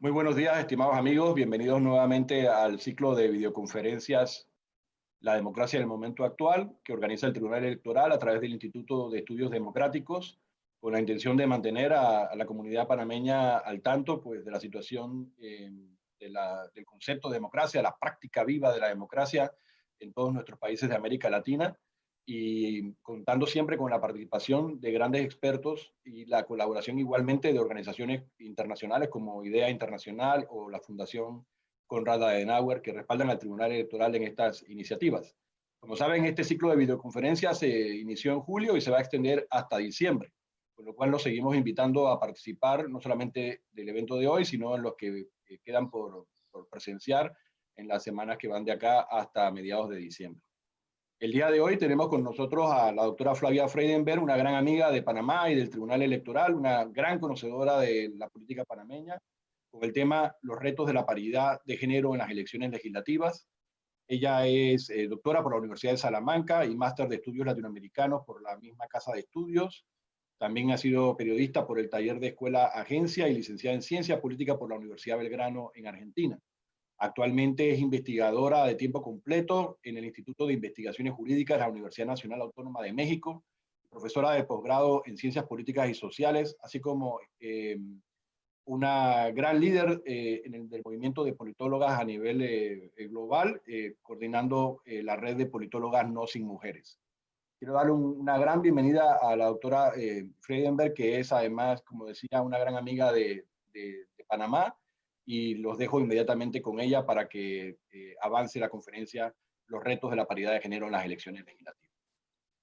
Muy buenos días, estimados amigos. Bienvenidos nuevamente al ciclo de videoconferencias La democracia en el momento actual, que organiza el Tribunal Electoral a través del Instituto de Estudios Democráticos, con la intención de mantener a la comunidad panameña al tanto pues, de la situación del concepto de democracia, la práctica viva de la democracia en todos nuestros países de América Latina, y contando siempre con la participación de grandes expertos y la colaboración igualmente de organizaciones internacionales como IDEA Internacional o la Fundación Konrad Adenauer, que respaldan al Tribunal Electoral en estas iniciativas. Como saben, este ciclo de videoconferencias se inició en julio y se va a extender hasta diciembre, con lo cual los seguimos invitando a participar no solamente del evento de hoy, sino en los que quedan por presenciar en las semanas que van de acá hasta mediados de diciembre. El día de hoy tenemos con nosotros a la doctora Flavia Freidenberg, una gran amiga de Panamá y del Tribunal Electoral, una gran conocedora de la política panameña, con el tema los retos de la paridad de género en las elecciones legislativas. Ella es doctora por la Universidad de Salamanca y máster de estudios latinoamericanos por la misma casa de estudios. También ha sido periodista por el taller de Escuela Agencia y licenciada en Ciencia Política por la Universidad Belgrano en Argentina. Actualmente es investigadora de tiempo completo en el Instituto de Investigaciones Jurídicas de la Universidad Nacional Autónoma de México, profesora de posgrado en Ciencias Políticas y Sociales, así como una gran líder del movimiento de politólogas a nivel global, coordinando la red de politólogas no sin mujeres. Quiero dar una gran bienvenida a la doctora Freidenberg, que es además, como decía, una gran amiga de Panamá, y los dejo inmediatamente con ella para que avance la conferencia Los retos de la paridad de género en las elecciones legislativas.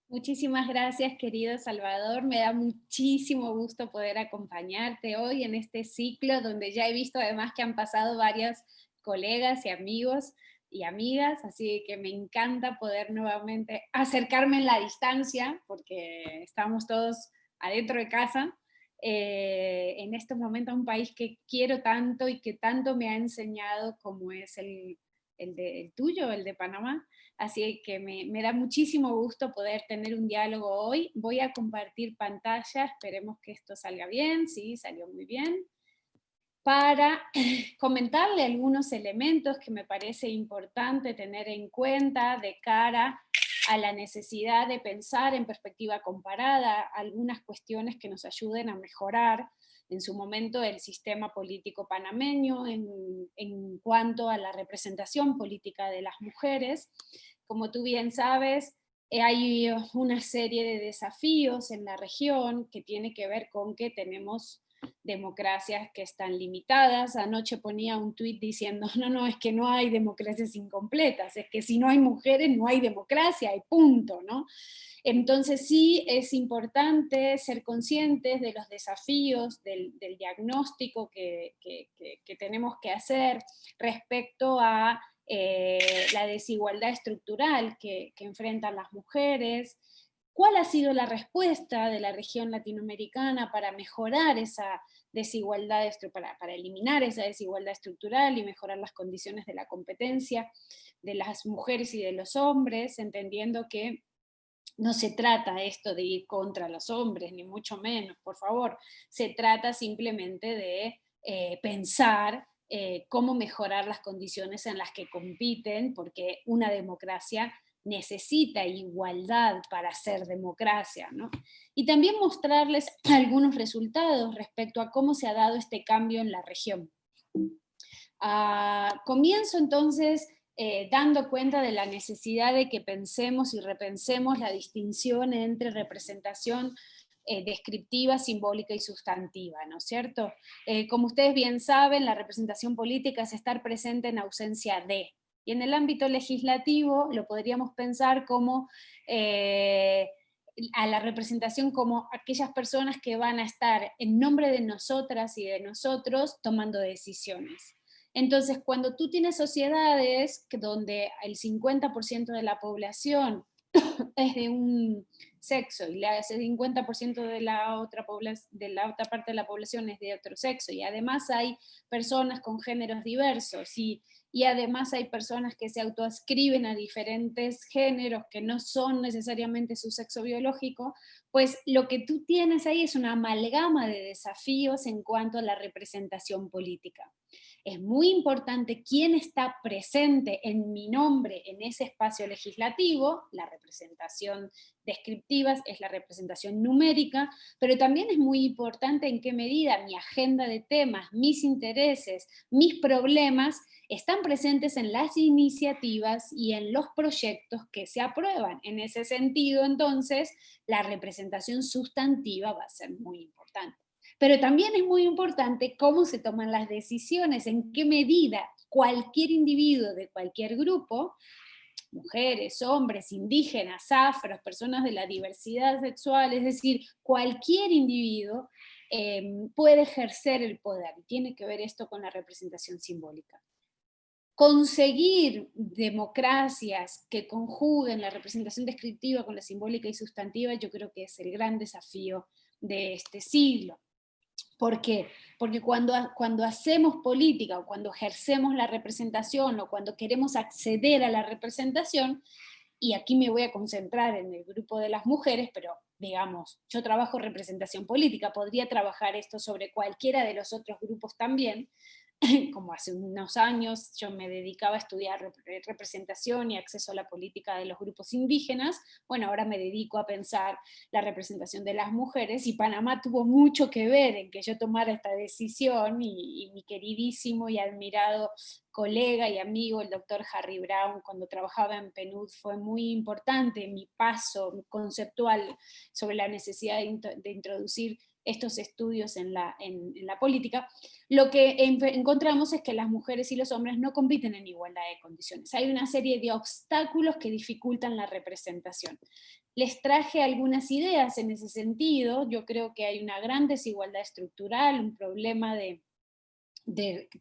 Muchísimas gracias, querido Salvador. Me da muchísimo gusto poder acompañarte hoy en este ciclo donde ya he visto además que han pasado varios colegas y amigos y amigas, así que me encanta poder nuevamente acercarme en la distancia porque estamos todos adentro de casa. En estos momentos un país que quiero tanto y que tanto me ha enseñado como es el tuyo, el de Panamá. Así que me da muchísimo gusto poder tener un diálogo hoy. Voy a compartir pantalla, esperemos que esto salga bien, sí, salió muy bien, para comentarle algunos elementos que me parece importante tener en cuenta de cara a la necesidad de pensar en perspectiva comparada algunas cuestiones que nos ayuden a mejorar en su momento el sistema político panameño en cuanto a la representación política de las mujeres. Como tú bien sabes, hay una serie de desafíos en la región que tiene que ver con que tenemos democracias que están limitadas. Anoche ponía un tuit diciendo, no, es que no hay democracias incompletas, es que si no hay mujeres no hay democracia, y punto, ¿no? Entonces sí es importante ser conscientes de los desafíos, del diagnóstico que tenemos que hacer respecto a la desigualdad estructural que enfrentan las mujeres. ¿Cuál ha sido la respuesta de la región latinoamericana para mejorar esa desigualdad, para eliminar esa desigualdad estructural y mejorar las condiciones de la competencia de las mujeres y de los hombres, entendiendo que no se trata esto de ir contra los hombres, ni mucho menos, por favor, se trata simplemente de pensar cómo mejorar las condiciones en las que compiten, porque una democracia necesita igualdad para ser democracia, ¿no? Y también mostrarles algunos resultados respecto a cómo se ha dado este cambio en la región. Comienzo entonces dando cuenta de la necesidad de que pensemos y repensemos la distinción entre representación descriptiva, simbólica y sustantiva, ¿no es cierto? Como ustedes bien saben, la representación política es estar presente en ausencia de. Y en el ámbito legislativo lo podríamos pensar como a la representación como aquellas personas que van a estar en nombre de nosotras y de nosotros tomando decisiones. Entonces, cuando tú tienes sociedades donde el 50% de la población es de un sexo y el 50% de la otra parte de la población es de otro sexo, y además hay personas con géneros diversos, y además hay personas que se autoascriben a diferentes géneros que no son necesariamente su sexo biológico, pues lo que tú tienes ahí es una amalgama de desafíos en cuanto a la representación política. Es muy importante quién está presente en mi nombre en ese espacio legislativo, la representación descriptiva es la representación numérica, pero también es muy importante en qué medida mi agenda de temas, mis intereses, mis problemas están presentes en las iniciativas y en los proyectos que se aprueban. En ese sentido, entonces, la representación sustantiva va a ser muy importante. Pero también es muy importante cómo se toman las decisiones, en qué medida cualquier individuo de cualquier grupo, mujeres, hombres, indígenas, afros, personas de la diversidad sexual, es decir, cualquier individuo puede ejercer el poder. Y tiene que ver esto con la representación simbólica. Conseguir democracias que conjuguen la representación descriptiva con la simbólica y sustantiva, yo creo que es el gran desafío de este siglo. ¿Por qué? Porque cuando hacemos política o cuando ejercemos la representación o cuando queremos acceder a la representación, y aquí me voy a concentrar en el grupo de las mujeres, pero digamos, yo trabajo representación política, podría trabajar esto sobre cualquiera de los otros grupos también, como hace unos años yo me dedicaba a estudiar representación y acceso a la política de los grupos indígenas, bueno, ahora me dedico a pensar la representación de las mujeres, y Panamá tuvo mucho que ver en que yo tomara esta decisión, y mi queridísimo y admirado colega y amigo, el doctor Harry Brown, cuando trabajaba en PNUD, fue muy importante en mi paso conceptual sobre la necesidad de introducir estos estudios en la política. Lo que encontramos es que las mujeres y los hombres no compiten en igualdad de condiciones. Hay una serie de obstáculos que dificultan la representación. Les traje algunas ideas en ese sentido. Yo creo que hay una gran desigualdad estructural, un problema de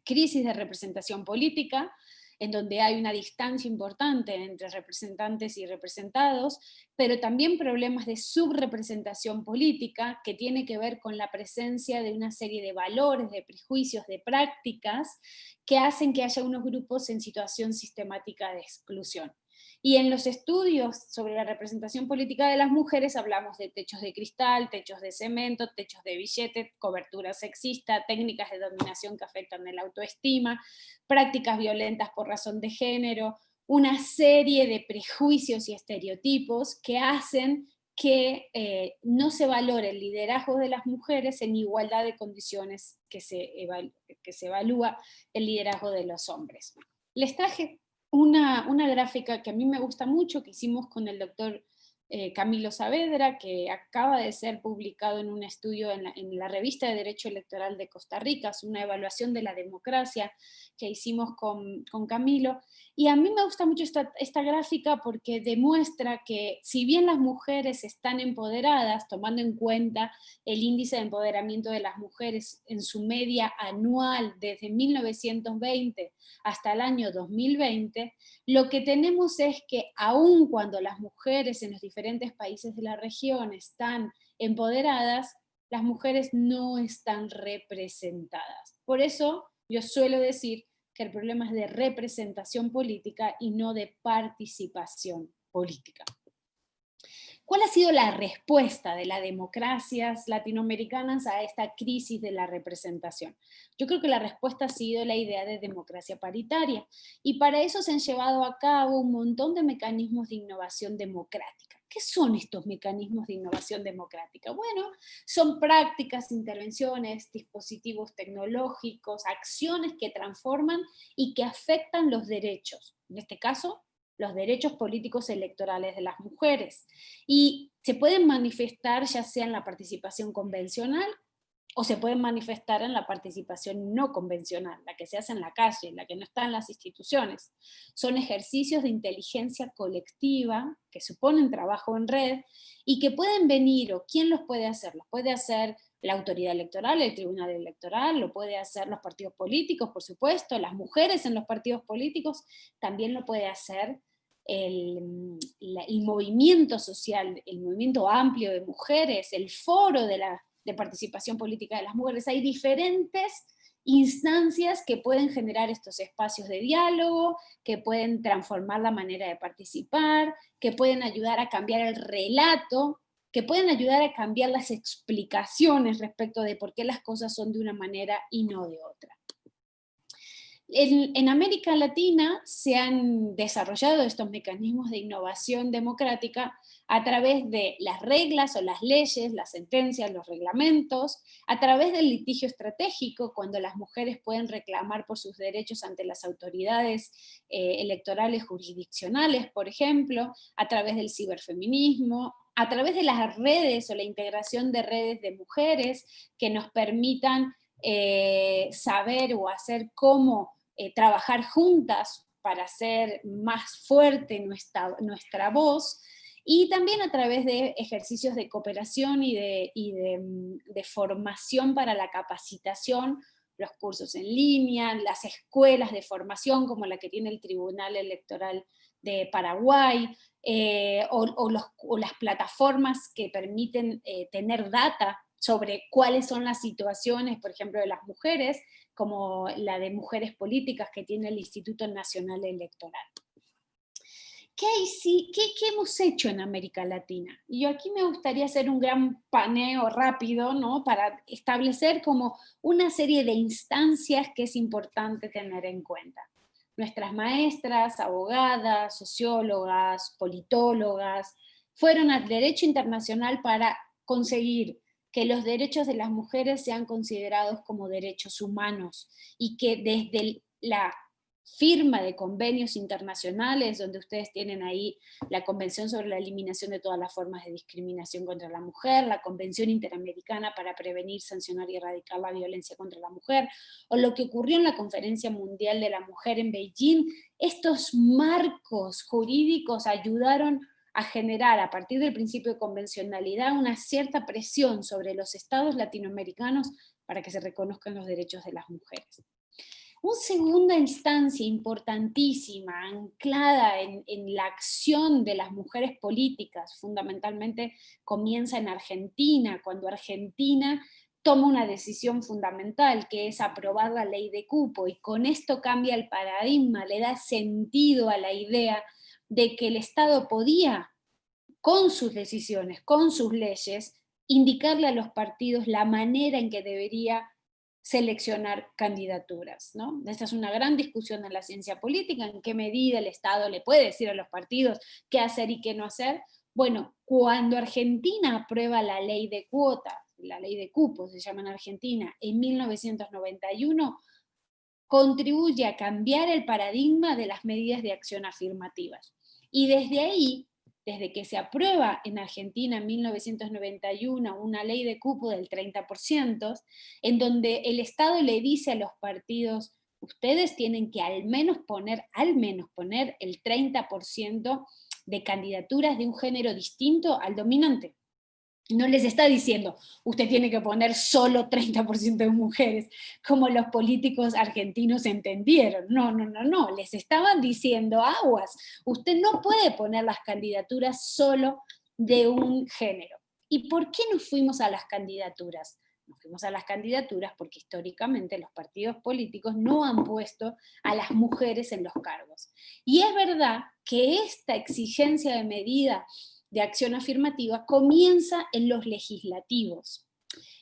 crisis de representación política, en donde hay una distancia importante entre representantes y representados, pero también problemas de subrepresentación política, que tiene que ver con la presencia de una serie de valores, de prejuicios, de prácticas, que hacen que haya unos grupos en situación sistemática de exclusión. Y en los estudios sobre la representación política de las mujeres hablamos de techos de cristal, techos de cemento, techos de billete, cobertura sexista, técnicas de dominación que afectan la autoestima, prácticas violentas por razón de género, una serie de prejuicios y estereotipos que hacen que no se valore el liderazgo de las mujeres en igualdad de condiciones que se evalúa el liderazgo de los hombres. Les traje una gráfica que a mí me gusta mucho, que hicimos con el doctor Camilo Saavedra, que acaba de ser publicado en un estudio en la revista de Derecho Electoral de Costa Rica, es una evaluación de la democracia que hicimos con Camilo, y a mí me gusta mucho esta gráfica porque demuestra que si bien las mujeres están empoderadas, tomando en cuenta el índice de empoderamiento de las mujeres en su media anual desde 1920 hasta el año 2020, lo que tenemos es que aun cuando las mujeres en los diferentes países de la región están empoderadas, las mujeres no están representadas. Por eso yo suelo decir que el problema es de representación política y no de participación política. ¿Cuál ha sido la respuesta de las democracias latinoamericanas a esta crisis de la representación? Yo creo que la respuesta ha sido la idea de democracia paritaria, y para eso se han llevado a cabo un montón de mecanismos de innovación democrática. ¿Qué son estos mecanismos de innovación democrática? Bueno, son prácticas, intervenciones, dispositivos tecnológicos, acciones que transforman y que afectan los derechos. En este caso, los derechos políticos electorales de las mujeres. Y se pueden manifestar ya sea en la participación convencional o se pueden manifestar en la participación no convencional, la que se hace en la calle, la que no está en las instituciones. Son ejercicios de inteligencia colectiva que suponen trabajo en red y que pueden venir, o ¿quién los puede hacer? Los puede hacer la autoridad electoral, el tribunal electoral, lo puede hacer los partidos políticos, por supuesto, las mujeres en los partidos políticos, también lo puede hacer el movimiento social, el movimiento amplio de mujeres, el foro de participación política de las mujeres. Hay diferentes instancias que pueden generar estos espacios de diálogo, que pueden transformar la manera de participar, que pueden ayudar a cambiar el relato, que pueden ayudar a cambiar las explicaciones respecto de por qué las cosas son de una manera y no de otra. En América Latina se han desarrollado estos mecanismos de innovación democrática a través de las reglas o las leyes, las sentencias, los reglamentos, a través del litigio estratégico, cuando las mujeres pueden reclamar por sus derechos ante las autoridades electorales jurisdiccionales, por ejemplo, a través del ciberfeminismo, a través de las redes o la integración de redes de mujeres que nos permitan saber o hacer cómo trabajar juntas para hacer más fuerte nuestra voz, y también a través de ejercicios de cooperación y de formación para la capacitación, los cursos en línea, las escuelas de formación como la que tiene el Tribunal Electoral de Paraguay, o las plataformas que permiten tener data sobre cuáles son las situaciones, por ejemplo, de las mujeres, como la de mujeres políticas que tiene el Instituto Nacional Electoral. ¿Qué hemos hecho en América Latina? Y yo aquí me gustaría hacer un gran paneo rápido, ¿no? Para establecer como una serie de instancias que es importante tener en cuenta. Nuestras maestras, abogadas, sociólogas, politólogas, fueron al derecho internacional para conseguir que los derechos de las mujeres sean considerados como derechos humanos, y que desde la firma de convenios internacionales, donde ustedes tienen ahí la Convención sobre la Eliminación de todas las formas de discriminación contra la mujer, la Convención Interamericana para prevenir, sancionar y erradicar la violencia contra la mujer, o lo que ocurrió en la Conferencia Mundial de la Mujer en Beijing, estos marcos jurídicos ayudaron a generar, a partir del principio de convencionalidad, una cierta presión sobre los estados latinoamericanos para que se reconozcan los derechos de las mujeres. Una segunda instancia importantísima, anclada en la acción de las mujeres políticas, fundamentalmente comienza en Argentina, cuando Argentina toma una decisión fundamental, que es aprobar la ley de cupo, y con esto cambia el paradigma, le da sentido a la idea de que el Estado podía, con sus decisiones, con sus leyes, indicarle a los partidos la manera en que debería seleccionar candidaturas, ¿no? Esta es una gran discusión en la ciencia política, en qué medida el Estado le puede decir a los partidos qué hacer y qué no hacer. Bueno, cuando Argentina aprueba la ley de cuotas, la ley de cupos se llama en Argentina, en 1991, contribuye a cambiar el paradigma de las medidas de acción afirmativas. Y desde ahí, desde que se aprueba en Argentina en 1991 una ley de cupo del 30%, en donde el Estado le dice a los partidos, ustedes tienen que al menos poner el 30% de candidaturas de un género distinto al dominante. No les está diciendo, usted tiene que poner solo 30% de mujeres, como los políticos argentinos entendieron. No, les estaban diciendo, aguas, usted no puede poner las candidaturas solo de un género. ¿Y por qué nos fuimos a las candidaturas? Nos fuimos a las candidaturas porque históricamente los partidos políticos no han puesto a las mujeres en los cargos. Y es verdad que esta exigencia de medida de acción afirmativa comienza en los legislativos.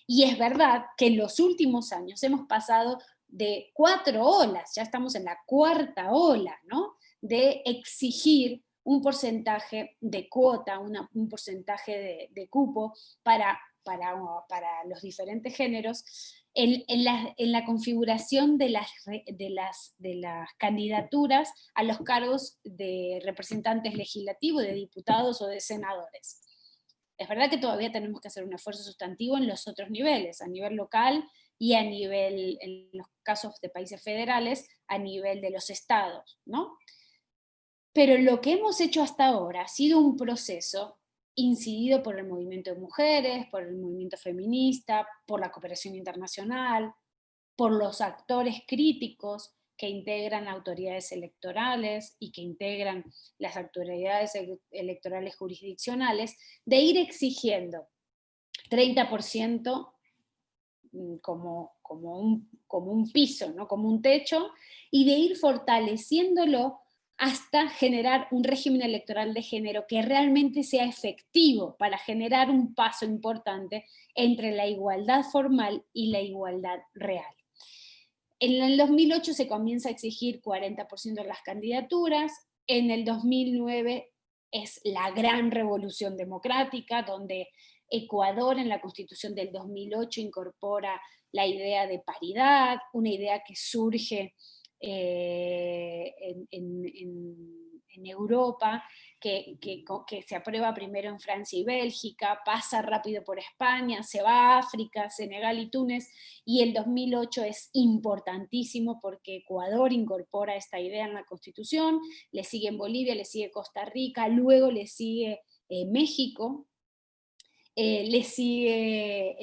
Y es verdad que en los últimos años hemos pasado de 4 olas, ya estamos en la 4ª ola, ¿no? De exigir un porcentaje de cuota, un porcentaje de cupo para los diferentes géneros en la configuración de las candidaturas a los cargos de representantes legislativos, de diputados o de senadores. Es verdad que todavía tenemos que hacer un esfuerzo sustantivo en los otros niveles, a nivel local y a nivel, en los casos de países federales, a nivel de los estados, ¿no? Pero lo que hemos hecho hasta ahora ha sido un proceso incidido por el movimiento de mujeres, por el movimiento feminista, por la cooperación internacional, por los actores críticos que integran autoridades electorales y que integran las autoridades electorales jurisdiccionales, de ir exigiendo 30% como un piso, ¿no? Como un techo, y de ir fortaleciéndolo hasta generar un régimen electoral de género que realmente sea efectivo para generar un paso importante entre la igualdad formal y la igualdad real. En el 2008 se comienza a exigir 40% de las candidaturas, en el 2009 es la gran revolución democrática, donde Ecuador en la Constitución del 2008 incorpora la idea de paridad, una idea que surge en Europa, que se aprueba primero en Francia y Bélgica, pasa rápido por España, se va a África, Senegal y Túnez, y el 2008 es importantísimo porque Ecuador incorpora esta idea en la Constitución, le sigue en Bolivia, le sigue Costa Rica, luego le sigue México, le sigue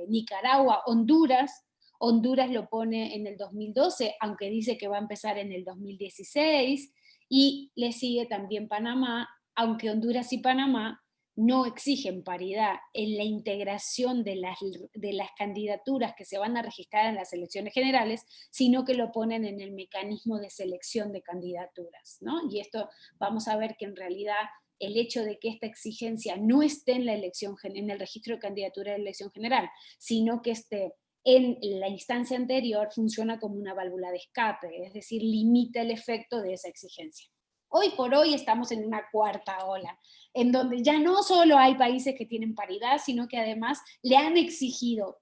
Nicaragua, Honduras. Honduras lo pone en el 2012, aunque dice que va a empezar en el 2016, y le sigue también Panamá, aunque Honduras y Panamá no exigen paridad en la integración de las candidaturas que se van a registrar en las elecciones generales, sino que lo ponen en el mecanismo de selección de candidaturas, ¿no? Y esto vamos a ver que en realidad el hecho de que esta exigencia no esté en en el registro de candidatura de elección general, sino que esté en la instancia anterior, funciona como una válvula de escape, es decir, limita el efecto de esa exigencia. Hoy por hoy estamos en una cuarta ola, en donde ya no solo hay países que tienen paridad, sino que además le han exigido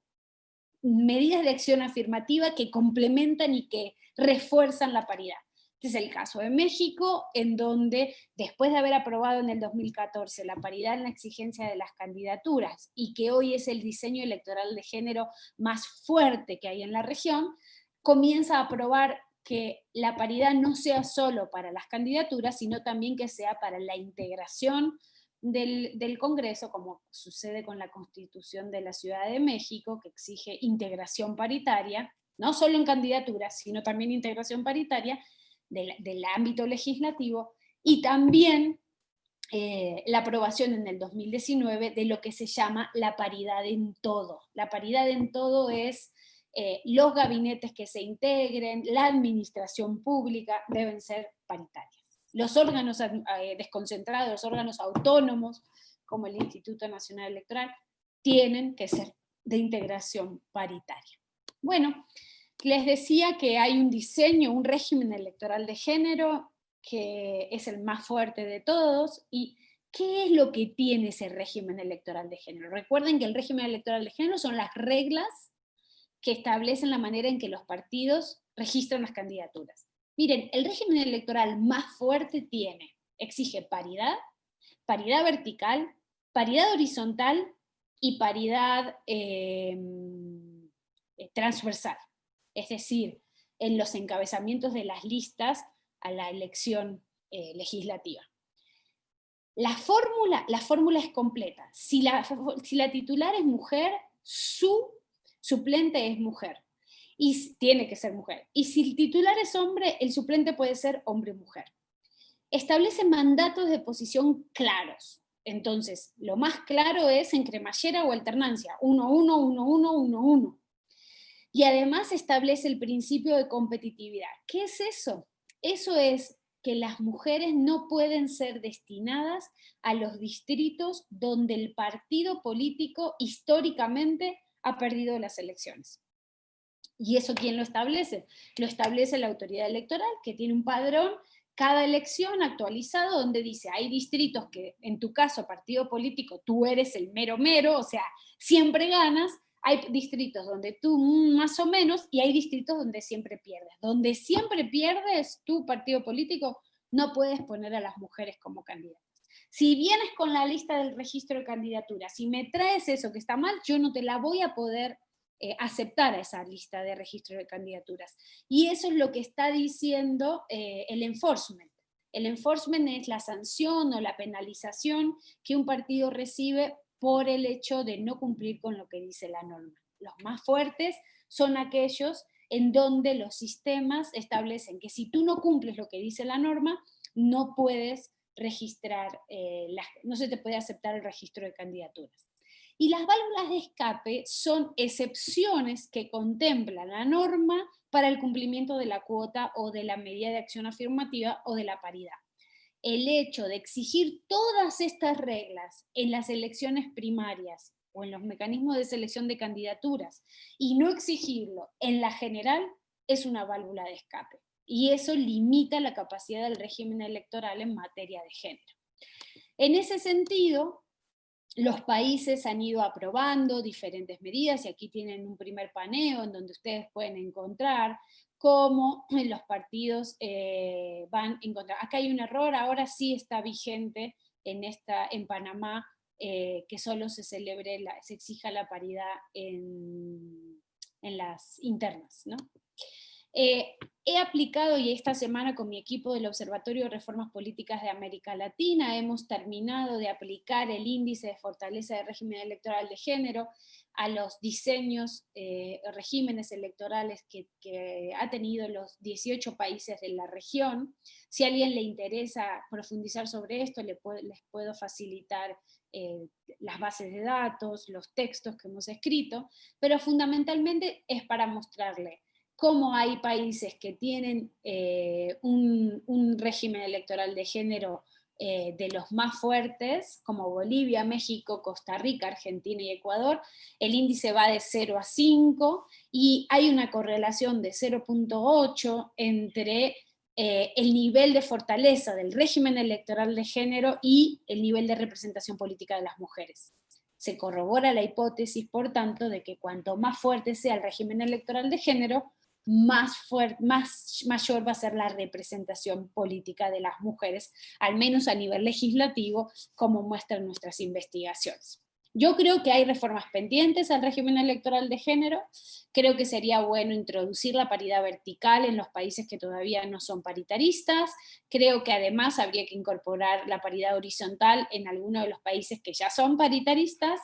medidas de acción afirmativa que complementan y que refuerzan la paridad. Este es el caso de México, en donde después de haber aprobado en el 2014 la paridad en la exigencia de las candidaturas y que hoy es el diseño electoral de género más fuerte que hay en la región, comienza a aprobar que la paridad no sea solo para las candidaturas, sino también que sea para la integración del Congreso, como sucede con la Constitución de la Ciudad de México, que exige integración paritaria, no solo en candidaturas, sino también integración paritaria del ámbito legislativo, y también la aprobación en el 2019 de lo que se llama la paridad en todo. La paridad en todo es los gabinetes que se integren, la administración pública deben ser paritarias. Los órganos desconcentrados, los órganos autónomos, como el Instituto Nacional Electoral, tienen que ser de integración paritaria. Bueno, les decía que hay un diseño, un régimen electoral de género que es el más fuerte de todos. ¿Y qué es lo que tiene ese régimen electoral de género? Recuerden que el régimen electoral de género son las reglas que establecen la manera en que los partidos registran las candidaturas. Miren, el régimen electoral más fuerte exige paridad, paridad vertical, paridad horizontal y paridad transversal. Es decir, en los encabezamientos de las listas a la elección legislativa. La fórmula es completa. Si la titular es mujer, su suplente es mujer. Y tiene que ser mujer. Y si el titular es hombre, el suplente puede ser hombre o mujer. Establece mandatos de posición claros. Entonces, lo más claro es en cremallera o alternancia. 1-1, 1-1, 1-1. Y además establece el principio de competitividad. ¿Qué es eso? Eso es que las mujeres no pueden ser destinadas a los distritos donde el partido político históricamente ha perdido las elecciones. ¿Y eso quién lo establece? Lo establece la autoridad electoral, que tiene un padrón cada elección actualizado donde dice, hay distritos que, en tu caso, partido político, tú eres el mero mero, o sea, siempre ganas. Hay distritos donde tú más o menos, y hay distritos donde siempre pierdes. Donde siempre pierdes, tu partido político, no puedes poner a las mujeres como candidatas. Si vienes con la lista del registro de candidaturas y me traes eso que está mal, yo no te la voy a poder aceptar a esa lista de registro de candidaturas. Y eso es lo que está diciendo el enforcement. El enforcement es la sanción o la penalización que un partido recibe por el hecho de no cumplir con lo que dice la norma. Los más fuertes son aquellos en donde los sistemas establecen que si tú no cumples lo que dice la norma, no puedes registrar, no se te puede aceptar el registro de candidaturas. Y las válvulas de escape son excepciones que contempla la norma para el cumplimiento de la cuota o de la medida de acción afirmativa o de la paridad. El hecho de exigir todas estas reglas en las elecciones primarias o en los mecanismos de selección de candidaturas y no exigirlo en la general es una válvula de escape. Y eso limita la capacidad del régimen electoral en materia de género. En ese sentido, los países han ido aprobando diferentes medidas, y aquí tienen un primer paneo en donde ustedes pueden encontrar cómo los partidos van a encontrar. Acá hay un error, ahora sí está vigente en Panamá que solo se exija la paridad en las internas, ¿no? He aplicado, y esta semana con mi equipo del Observatorio de Reformas Políticas de América Latina, hemos terminado de aplicar el índice de fortaleza del régimen electoral de género a los diseños, regímenes electorales que ha tenido los 18 países de la región. Si a alguien le interesa profundizar sobre esto, les puedo facilitar las bases de datos, los textos que hemos escrito, pero fundamentalmente es para mostrarle cómo hay países que tienen un régimen electoral de género de los más fuertes, como Bolivia, México, Costa Rica, Argentina y Ecuador. El índice va de 0 a 5 y hay una correlación de 0,8 entre el nivel de fortaleza del régimen electoral de género y el nivel de representación política de las mujeres. Se corrobora la hipótesis, por tanto, de que cuanto más fuerte sea el régimen electoral de género, mayor va a ser la representación política de las mujeres, al menos a nivel legislativo, como muestran nuestras investigaciones. Yo creo que hay reformas pendientes al régimen electoral de género. Creo que sería bueno introducir la paridad vertical en los países que todavía no son paritaristas. Creo que además habría que incorporar la paridad horizontal en algunos de los países que ya son paritaristas,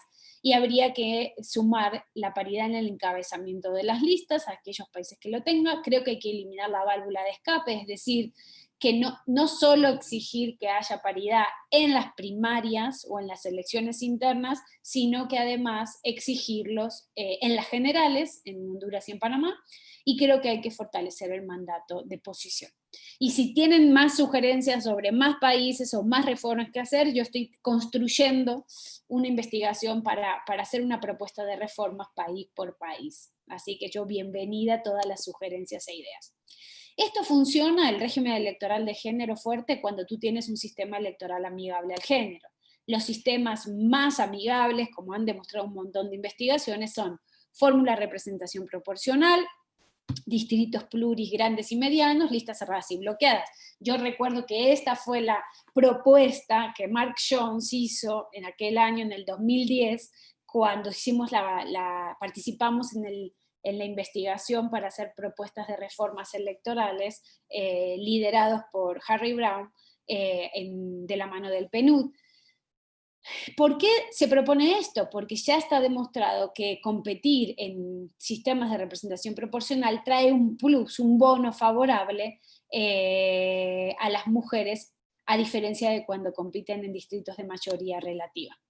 y habría que sumar la paridad en el encabezamiento de las listas a aquellos países que lo tengan. Creo que hay que eliminar la válvula de escape, es decir, que no solo exigir que haya paridad en las primarias o en las elecciones internas, sino que además exigirlos en las generales, en Honduras y en Panamá, y creo que hay que fortalecer el mandato de posición. Y si tienen más sugerencias sobre más países o más reformas que hacer, yo estoy construyendo una investigación para hacer una propuesta de reformas país por país. Así que yo bienvenida a todas las sugerencias e ideas. Esto funciona, el régimen electoral de género fuerte, cuando tú tienes un sistema electoral amigable al género. Los sistemas más amigables, como han demostrado un montón de investigaciones, son fórmula de representación proporcional, distritos pluris grandes y medianos, listas cerradas y bloqueadas. Yo recuerdo que esta fue la propuesta que Mark Jones hizo en aquel año, en el 2010, cuando participamos en la investigación para hacer propuestas de reformas electorales liderados por Harry Brown de la mano del PNUD. ¿Por qué se propone esto? Porque ya está demostrado que competir en sistemas de representación proporcional trae un plus, un bono favorable a las mujeres, a diferencia de cuando compiten en distritos de mayoría relativa.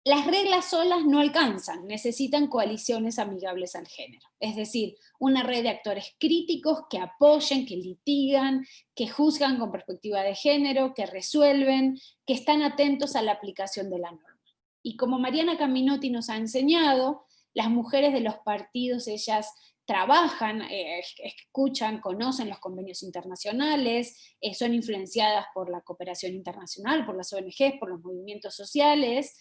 Las reglas solas no alcanzan, necesitan coaliciones amigables al género, es decir, una red de actores críticos que apoyen, que litigan, que juzgan con perspectiva de género, que resuelven, que están atentos a la aplicación de la norma. Y como Mariana Caminotti nos ha enseñado, las mujeres de los partidos, ellas trabajan, escuchan, conocen los convenios internacionales, son influenciadas por la cooperación internacional, por las ONGs, por los movimientos sociales,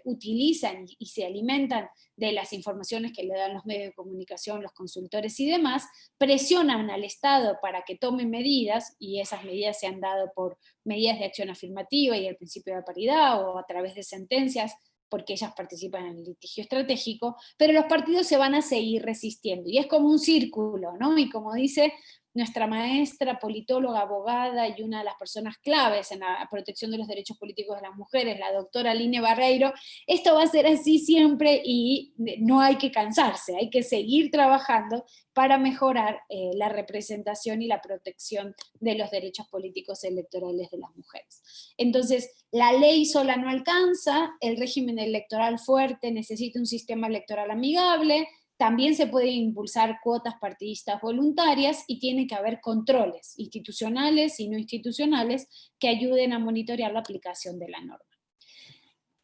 utilizan y se alimentan de las informaciones que le dan los medios de comunicación, los consultores y demás, presionan al Estado para que tome medidas, y esas medidas se han dado por medidas de acción afirmativa y el principio de paridad, o a través de sentencias, porque ellas participan en el litigio estratégico, pero los partidos se van a seguir resistiendo, y es como un círculo, ¿no? Y como dice nuestra maestra, politóloga, abogada y una de las personas claves en la protección de los derechos políticos de las mujeres, la doctora Line Barreiro, esto va a ser así siempre y no hay que cansarse, hay que seguir trabajando para mejorar la representación y la protección de los derechos políticos electorales de las mujeres. Entonces, la ley sola no alcanza, el régimen electoral fuerte necesita un sistema electoral amigable, también se pueden impulsar cuotas partidistas voluntarias y tiene que haber controles institucionales y no institucionales que ayuden a monitorear la aplicación de la norma.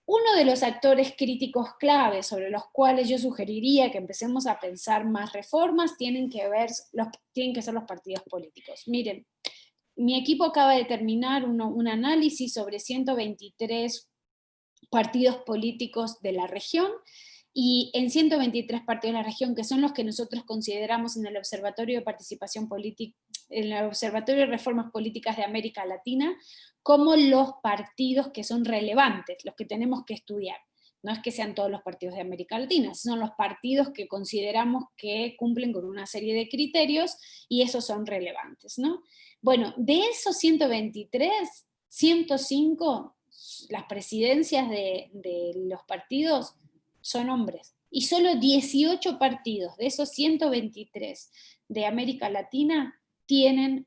Uno de los actores críticos claves sobre los cuales yo sugeriría que empecemos a pensar más reformas tienen que ser los partidos políticos. Miren, mi equipo acaba de terminar un análisis sobre 123 partidos políticos de la región, y en 123 partidos de la región, que son los que nosotros consideramos en el Observatorio de Participación Política, en el Observatorio de Reformas Políticas de América Latina, como los partidos que son relevantes, los que tenemos que estudiar. No es que sean todos los partidos de América Latina, son los partidos que consideramos que cumplen con una serie de criterios y esos son relevantes, ¿no? Bueno, de esos 123, 105, las presidencias de los partidos son hombres, y solo 18 partidos de esos 123 de América Latina tienen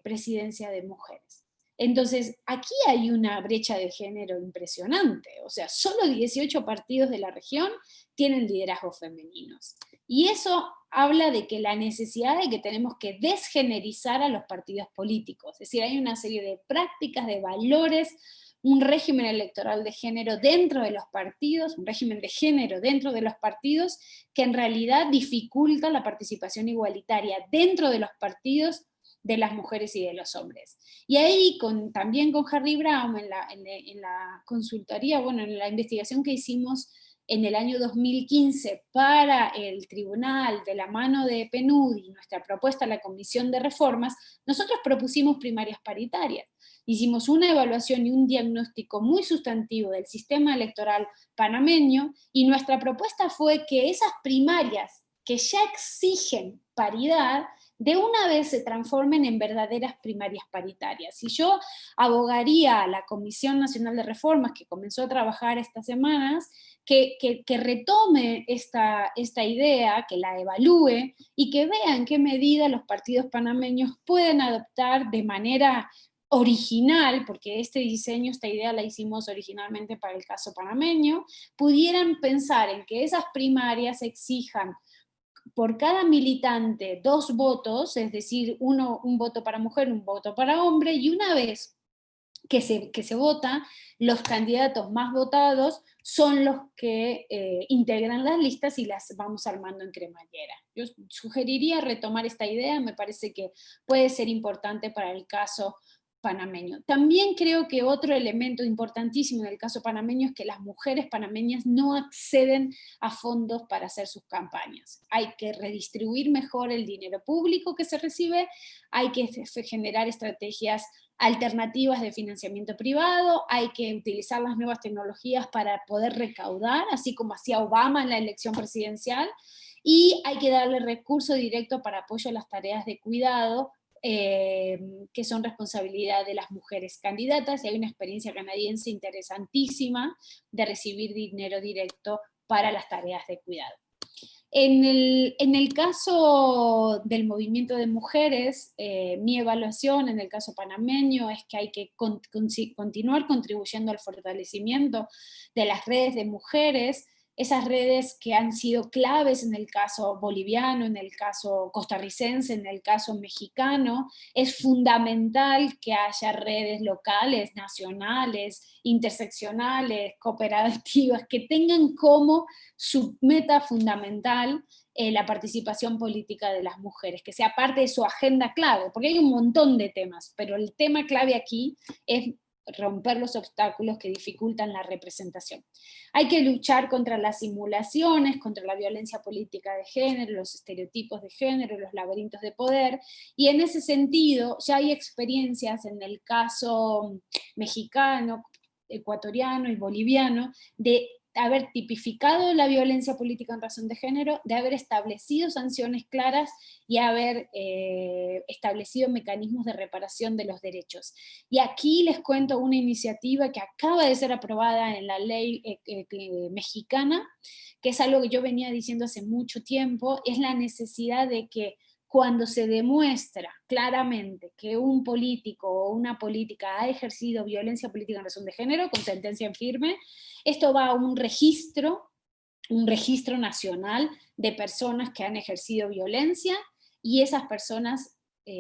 presidencia de mujeres. Entonces, aquí hay una brecha de género impresionante, o sea, solo 18 partidos de la región tienen liderazgos femeninos. Y eso habla de que la necesidad de que tenemos que desgenerizar a los partidos políticos, es decir, hay una serie de prácticas, de valores, un régimen electoral de género dentro de los partidos, un régimen de género dentro de los partidos, que en realidad dificulta la participación igualitaria dentro de los partidos de las mujeres y de los hombres. Y ahí también con Harry Brown en la consultoría, bueno, en la investigación que hicimos en el año 2015 para el tribunal de la mano de PNUD y nuestra propuesta a la Comisión de Reformas, nosotros propusimos primarias paritarias. Hicimos una evaluación y un diagnóstico muy sustantivo del sistema electoral panameño, y nuestra propuesta fue que esas primarias que ya exigen paridad, de una vez se transformen en verdaderas primarias paritarias. Y yo abogaría a la Comisión Nacional de Reformas, que comenzó a trabajar estas semanas, que retome esta idea, que la evalúe, y que vea en qué medida los partidos panameños pueden adoptar de manera original, porque este diseño, esta idea la hicimos originalmente para el caso panameño, pudieran pensar en que esas primarias exijan por cada militante 2 votos, es decir, un voto para mujer, un voto para hombre, y una vez que se vota, los candidatos más votados son los que integran las listas y las vamos armando en cremallera. Yo sugeriría retomar esta idea, me parece que puede ser importante para el caso panameño. También creo que otro elemento importantísimo en el caso panameño es que las mujeres panameñas no acceden a fondos para hacer sus campañas. Hay que redistribuir mejor el dinero público que se recibe, hay que generar estrategias alternativas de financiamiento privado, hay que utilizar las nuevas tecnologías para poder recaudar, así como hacía Obama en la elección presidencial, y hay que darle recurso directo para apoyo a las tareas de cuidado, que son responsabilidad de las mujeres candidatas, y hay una experiencia canadiense interesantísima de recibir dinero directo para las tareas de cuidado. En el caso del movimiento de mujeres, mi evaluación en el caso panameño es que hay que continuar contribuyendo al fortalecimiento de las redes de mujeres, esas redes que han sido claves en el caso boliviano, en el caso costarricense, en el caso mexicano. Es fundamental que haya redes locales, nacionales, interseccionales, cooperativas, que tengan como su meta fundamental la participación política de las mujeres, que sea parte de su agenda clave, porque hay un montón de temas, pero el tema clave aquí es romper los obstáculos que dificultan la representación. Hay que luchar contra las simulaciones, contra la violencia política de género, los estereotipos de género, los laberintos de poder, y en ese sentido ya hay experiencias en el caso mexicano, ecuatoriano y boliviano de haber tipificado la violencia política en razón de género, de haber establecido sanciones claras y haber establecido mecanismos de reparación de los derechos. Y aquí les cuento una iniciativa que acaba de ser aprobada en la ley mexicana, que es algo que yo venía diciendo hace mucho tiempo, es la necesidad de que cuando se demuestra claramente que un político o una política ha ejercido violencia política en razón de género, con sentencia en firme, esto va a un registro nacional de personas que han ejercido violencia, y esas personas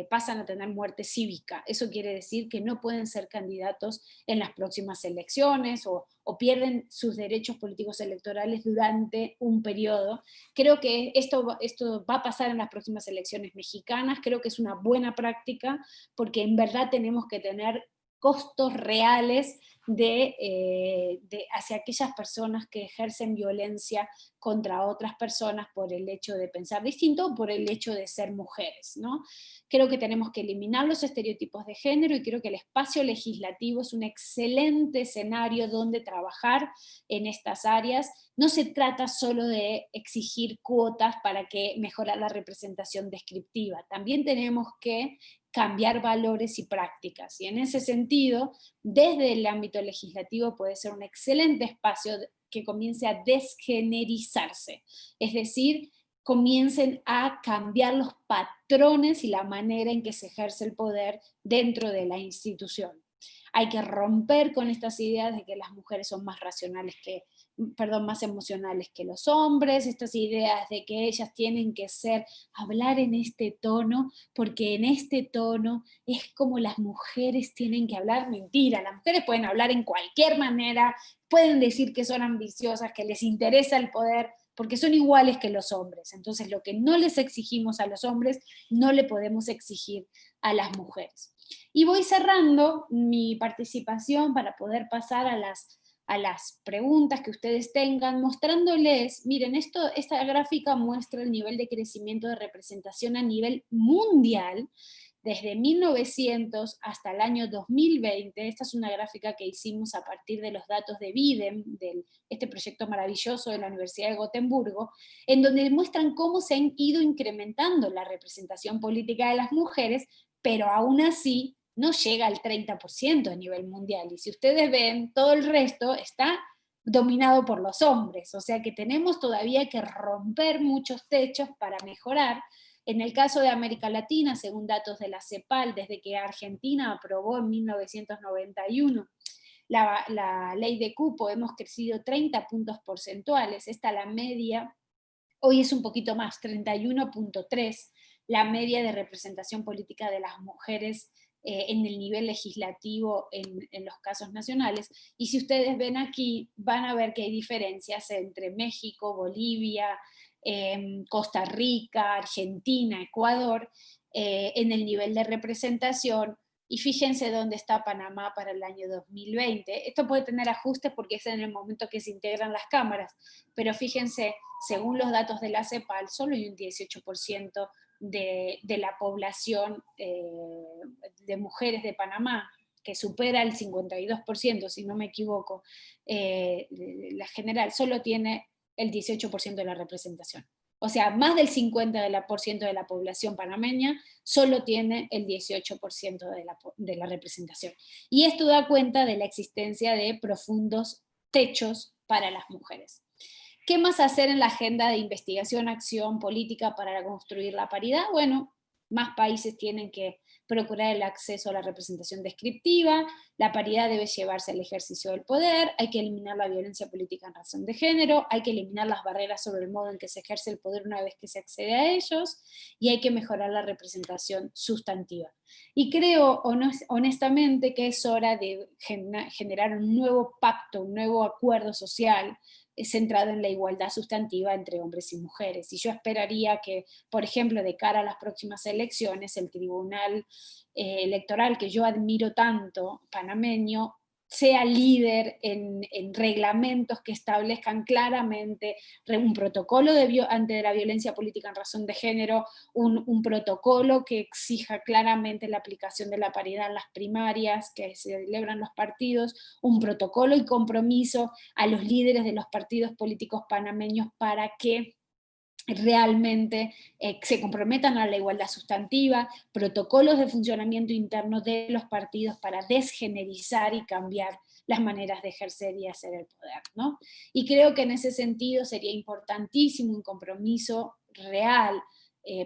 pasan a tener muerte cívica. Eso quiere decir que no pueden ser candidatos en las próximas elecciones o pierden sus derechos políticos electorales durante un periodo. Creo que esto va a pasar en las próximas elecciones mexicanas. Creo que es una buena práctica, porque en verdad tenemos que tener costos reales hacia aquellas personas que ejercen violencia contra otras personas por el hecho de pensar distinto o por el hecho de ser mujeres, ¿no? Creo que tenemos que eliminar los estereotipos de género, y creo que el espacio legislativo es un excelente escenario donde trabajar en estas áreas. No se trata solo de exigir cuotas para que mejorar la representación descriptiva, también tenemos que cambiar valores y prácticas, y en ese sentido, desde el ámbito legislativo puede ser un excelente espacio que comience a desgenerizarse, es decir, comiencen a cambiar los patrones y la manera en que se ejerce el poder dentro de la institución. Hay que romper con estas ideas de que las mujeres son más más emocionales que los hombres, estas ideas de que ellas tienen que hablar en este tono, porque en este tono es como las mujeres tienen que hablar. Mentira, las mujeres pueden hablar en cualquier manera, pueden decir que son ambiciosas, que les interesa el poder, porque son iguales que los hombres. Entonces, lo que no les exigimos a los hombres, no le podemos exigir a las mujeres. Y voy cerrando mi participación para poder pasar a las preguntas que ustedes tengan, mostrándoles, miren, esta gráfica muestra el nivel de crecimiento de representación a nivel mundial, desde 1900 hasta el año 2020. Esta es una gráfica que hicimos a partir de los datos de BIDEM, de este proyecto maravilloso de la Universidad de Gotemburgo, en donde muestran cómo se han ido incrementando la representación política de las mujeres, pero aún así no llega al 30% a nivel mundial. Y si ustedes ven, todo el resto está dominado por los hombres, o sea que tenemos todavía que romper muchos techos para mejorar. En el caso de América Latina, según datos de la CEPAL, desde que Argentina aprobó en 1991 la ley de cupo, hemos crecido 30 puntos porcentuales. Esta la media, hoy es un poquito más, 31.3, la media de representación política de las mujeres en el nivel legislativo en los casos nacionales. Y si ustedes ven aquí, van a ver que hay diferencias entre México, Bolivia, Costa Rica, Argentina, Ecuador, en el nivel de representación. Y fíjense dónde está Panamá para el año 2020. Esto puede tener ajustes porque es en el momento que se integran las cámaras, pero fíjense, según los datos de la CEPAL, solo hay un 18% de la población de mujeres de Panamá, que supera el 52%, si no me equivoco, la general, solo tiene el 18% de la representación. O sea, más del 50% de la población panameña solo tiene el 18% de la representación. Y esto da cuenta de la existencia de profundos techos para las mujeres. ¿Qué más hacer en la agenda de investigación, acción política para construir la paridad? Bueno, más países tienen que procurar el acceso a la representación descriptiva, la paridad debe llevarse al ejercicio del poder, hay que eliminar la violencia política en razón de género, hay que eliminar las barreras sobre el modo en que se ejerce el poder una vez que se accede a ellos, y hay que mejorar la representación sustantiva. Y creo honestamente que es hora de generar un nuevo pacto, un nuevo acuerdo social centrado en la igualdad sustantiva entre hombres y mujeres. Y yo esperaría que, por ejemplo, de cara a las próximas elecciones, el Tribunal Electoral, que yo admiro tanto, panameño, sea líder en reglamentos que establezcan claramente un protocolo ante la violencia política en razón de género, un protocolo que exija claramente la aplicación de la paridad en las primarias que se celebran los partidos, un protocolo y compromiso a los líderes de los partidos políticos panameños para que realmente se comprometan a la igualdad sustantiva, protocolos de funcionamiento interno de los partidos para desgenerizar y cambiar las maneras de ejercer y hacer el poder, ¿no? Y creo que en ese sentido sería importantísimo un compromiso real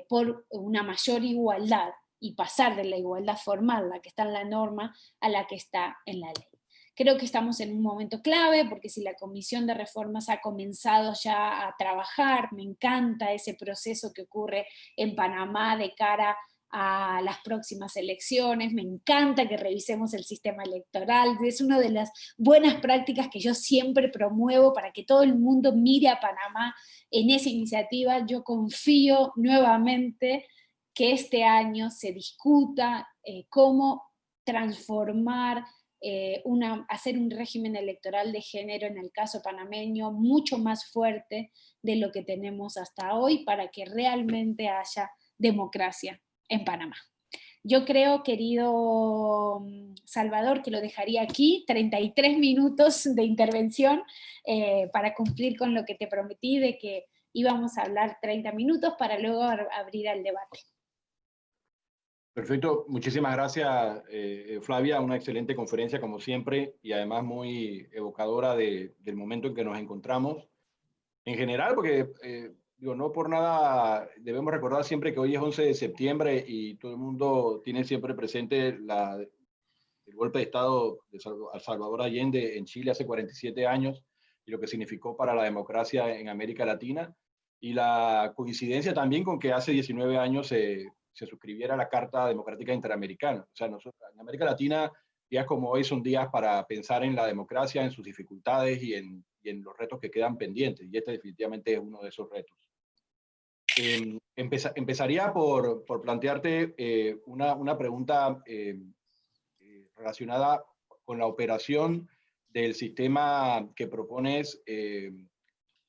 por una mayor igualdad y pasar de la igualdad formal, la que está en la norma, a la que está en la ley. Creo que estamos en un momento clave, porque si la Comisión de Reformas ha comenzado ya a trabajar, me encanta ese proceso que ocurre en Panamá de cara a las próximas elecciones, me encanta que revisemos el sistema electoral, es una de las buenas prácticas que yo siempre promuevo para que todo el mundo mire a Panamá en esa iniciativa. Yo confío nuevamente que este año se discuta cómo transformar hacer un régimen electoral de género en el caso panameño mucho más fuerte de lo que tenemos hasta hoy para que realmente haya democracia en Panamá. Yo creo, querido Salvador, que lo dejaría aquí, 33 minutos de intervención para cumplir con lo que te prometí de que íbamos a hablar 30 minutos para luego abrir al debate. Perfecto, muchísimas gracias Flavia, una excelente conferencia como siempre y además muy evocadora del momento en que nos encontramos. En general, porque digo, no por nada debemos recordar siempre que hoy es 11 de septiembre y todo el mundo tiene siempre presente el golpe de Estado de Salvador Allende en Chile hace 47 años y lo que significó para la democracia en América Latina. Y la coincidencia también con que hace 19 años se suscribiera la Carta Democrática Interamericana. O sea, nosotros, en América Latina, días como hoy son días para pensar en la democracia, en sus dificultades y en los retos que quedan pendientes. Y este definitivamente es uno de esos retos. Empezaría por plantearte una pregunta relacionada con la operación del sistema que propones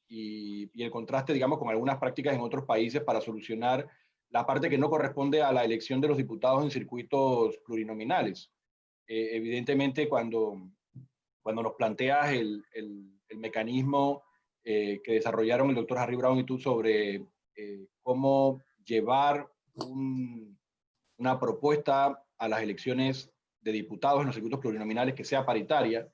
y el contraste, digamos, con algunas prácticas en otros países para solucionar la parte que no corresponde a la elección de los diputados en circuitos plurinominales. Evidentemente, cuando nos planteas el mecanismo que desarrollaron el doctor Harry Brown y tú sobre cómo llevar una propuesta a las elecciones de diputados en los circuitos plurinominales que sea paritaria,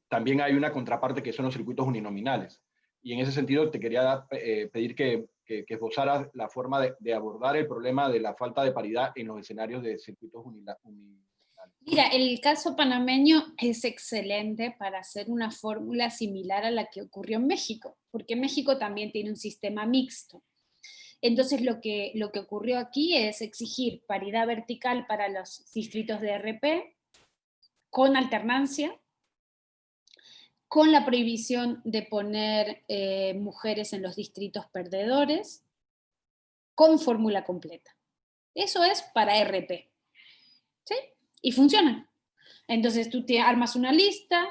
también hay una contraparte que son los circuitos uninominales. Y en ese sentido te quería pedir que esbozaras la forma de abordar el problema de la falta de paridad en los escenarios de circuitos uninominales. Mira, el caso panameño es excelente para hacer una fórmula similar a la que ocurrió en México, porque México también tiene un sistema mixto. Entonces lo que ocurrió aquí es exigir paridad vertical para los distritos de RP, con alternancia, con la prohibición de poner mujeres en los distritos perdedores, con fórmula completa. Eso es para RP. ¿Sí? Y funciona. Entonces tú te armas una lista,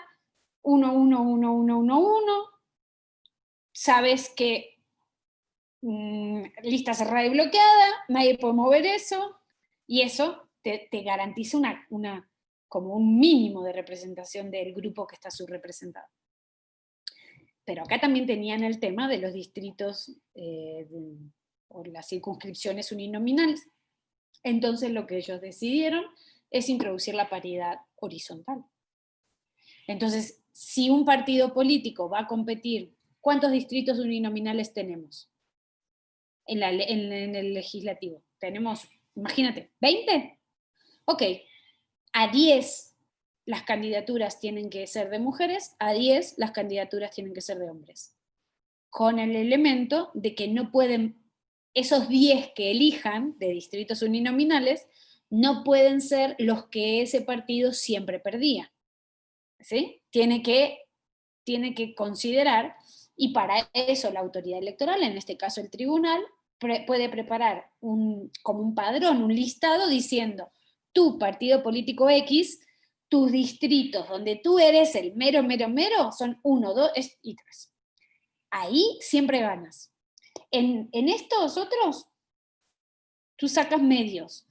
1, 1, 1, 1, 1, 1, sabes que lista cerrada y bloqueada, nadie puede mover eso, y eso te garantiza como un mínimo de representación del grupo que está subrepresentado. Pero acá también tenían el tema de los distritos o las circunscripciones uninominales. Entonces lo que ellos decidieron es introducir la paridad horizontal. Entonces, si un partido político va a competir, ¿cuántos distritos uninominales tenemos en el legislativo? Tenemos, imagínate, ¿20? Ok, a 10 las candidaturas tienen que ser de mujeres, a 10 las candidaturas tienen que ser de hombres. Con el elemento de que no pueden, esos 10 que elijan de distritos uninominales, no pueden ser los que ese partido siempre perdía. ¿Sí? Tiene que considerar, y para eso la autoridad electoral, en este caso el tribunal, puede preparar como un padrón, un listado diciendo, tu partido político X, tus distritos donde tú eres el mero, mero, mero, son 1, 2 y 3. Ahí siempre ganas. En estos otros, tú sacas medios.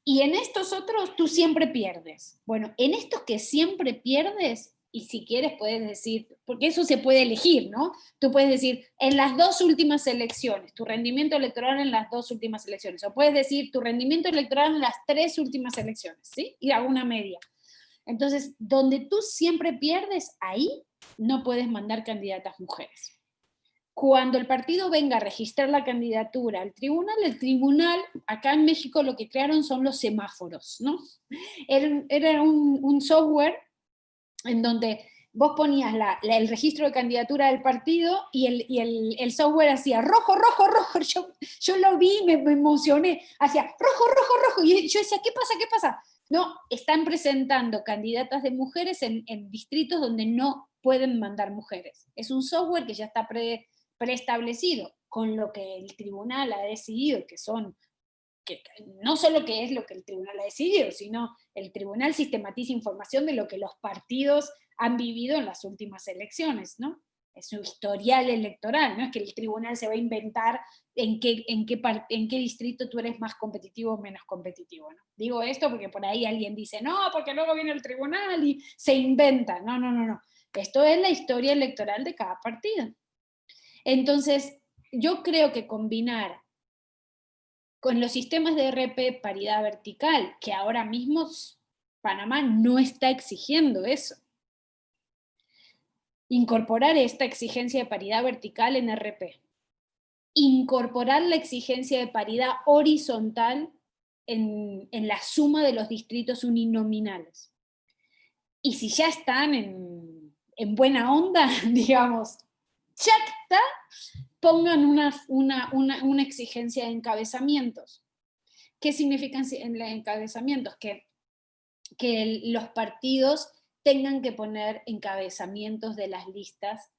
Y en estos otros, tú siempre pierdes. Bueno, en estos que siempre pierdes, y si quieres puedes decir, porque eso se puede elegir, ¿no? Tú puedes decir, en las 2 últimas elecciones, tu rendimiento electoral en las 2 últimas elecciones, o puedes decir tu rendimiento electoral en las 3 últimas elecciones, ¿sí? Y hago una media. Entonces, donde tú siempre pierdes, ahí no puedes mandar candidatas mujeres. Cuando el partido venga a registrar la candidatura al tribunal, el tribunal, acá en México lo que crearon son los semáforos, ¿no? Era un software en donde vos ponías el registro de candidatura del partido y el software hacía rojo, rojo, rojo. Yo lo vi y me emocioné. Hacía rojo, rojo, rojo. Y yo decía, ¿qué pasa? ¿Qué pasa? No, están presentando candidatas de mujeres en distritos donde no pueden mandar mujeres. Es un software que ya está preestablecido, con lo que el tribunal ha decidido, que no solo que es lo que el tribunal ha decidido, sino el tribunal sistematiza información de lo que los partidos han vivido en las últimas elecciones, ¿no? Es un historial electoral, no es que el tribunal se va a inventar en qué distrito tú eres más competitivo o menos competitivo, ¿no? Digo esto porque por ahí alguien dice, no, porque luego viene el tribunal y se inventa. No, no, no, no. Esto es la historia electoral de cada partido. Entonces, yo creo que combinar con los sistemas de RP paridad vertical, que ahora mismo Panamá no está exigiendo eso. Incorporar esta exigencia de paridad vertical en RP. Incorporar la exigencia de paridad horizontal en la suma de los distritos uninominales. Y si ya están en buena onda, digamos, ya está, pongan una exigencia de encabezamientos. ¿Qué significan encabezamientos? Que los partidos tengan que poner encabezamientos de las listas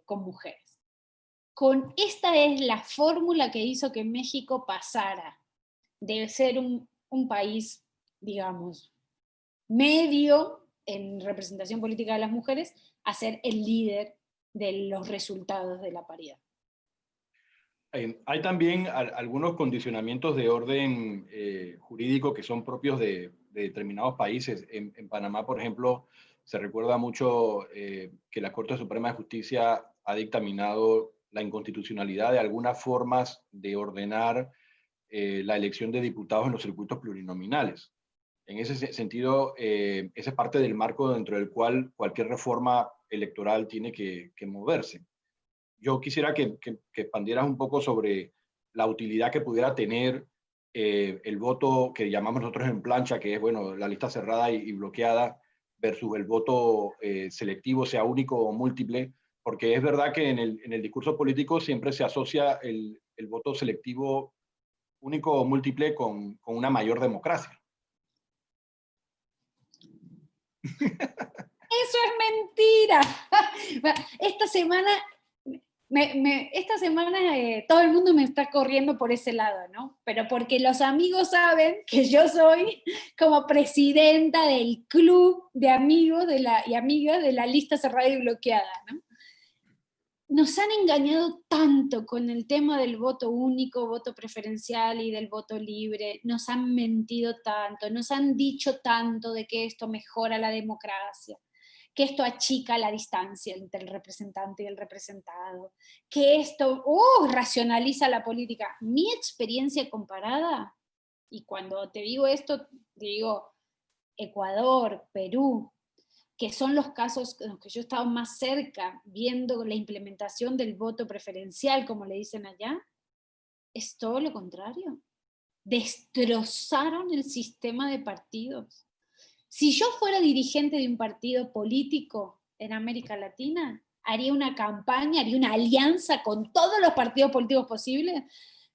con mujeres. Esta es la fórmula que hizo que México pasara de ser un país, digamos, medio en representación política de las mujeres a ser el líder de los resultados de la paridad. Hay también algunos condicionamientos de orden jurídico que son propios de determinados países. En Panamá, por ejemplo, se recuerda mucho que la Corte Suprema de Justicia ha dictaminado la inconstitucionalidad de algunas formas de ordenar la elección de diputados en los circuitos plurinominales. En ese sentido, esa es parte del marco dentro del cual cualquier reforma electoral tiene que moverse. Yo quisiera que expandieras un poco sobre la utilidad que pudiera tener el voto que llamamos nosotros en plancha, que es, bueno, la lista cerrada y bloqueada, versus el voto selectivo, sea único o múltiple, porque es verdad que en el discurso político siempre se asocia el voto selectivo único o múltiple con una mayor democracia. Eso es mentira. Esta semana todo el mundo me está corriendo por ese lado, ¿no? Pero porque los amigos saben que yo soy como presidenta del club de amigos y amigas de la lista cerrada y bloqueada, ¿no? Nos han engañado tanto con el tema del voto único, voto preferencial y del voto libre, nos han mentido tanto, nos han dicho tanto de que esto mejora la democracia, que esto achica la distancia entre el representante y el representado, que esto racionaliza la política. Mi experiencia comparada, y cuando te digo esto, te digo Ecuador, Perú, que son los casos en los que yo he estado más cerca viendo la implementación del voto preferencial, como le dicen allá, es todo lo contrario. Destrozaron el sistema de partidos. Si yo fuera dirigente de un partido político en América Latina, haría una campaña, haría una alianza con todos los partidos políticos posibles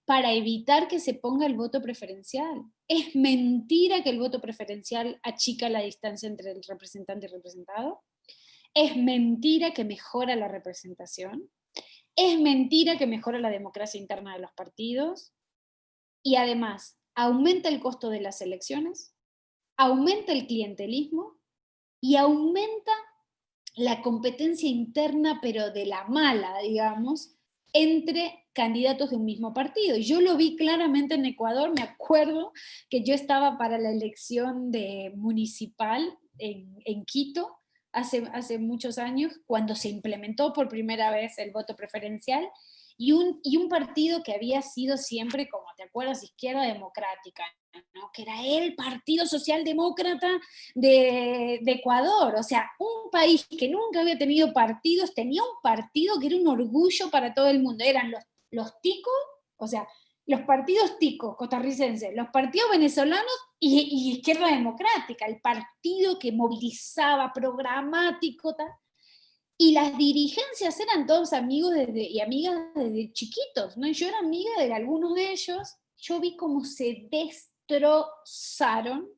para evitar que se ponga el voto preferencial. Es mentira que el voto preferencial achica la distancia entre el representante y el representado. Es mentira que mejora la representación. Es mentira que mejora la democracia interna de los partidos. Y además, aumenta el costo de las elecciones, aumenta el clientelismo y aumenta la competencia interna, pero de la mala, digamos, entre candidatos de un mismo partido. Y yo lo vi claramente en Ecuador, me acuerdo que yo estaba para la elección de municipal en Quito, hace muchos años, cuando se implementó por primera vez el voto preferencial, y un partido que había sido siempre, como te acuerdas, izquierda democrática, ¿no? Que era el Partido Socialdemócrata de Ecuador, o sea, un país que nunca había tenido partidos, tenía un partido que era un orgullo para todo el mundo, eran los ticos, o sea, los partidos ticos costarricenses, los partidos venezolanos y izquierda democrática, el partido que movilizaba, programático, tal. Y las dirigencias eran todos amigos y amigas desde chiquitos, ¿no? Y yo era amiga de algunos de ellos, yo vi cómo se destrozaron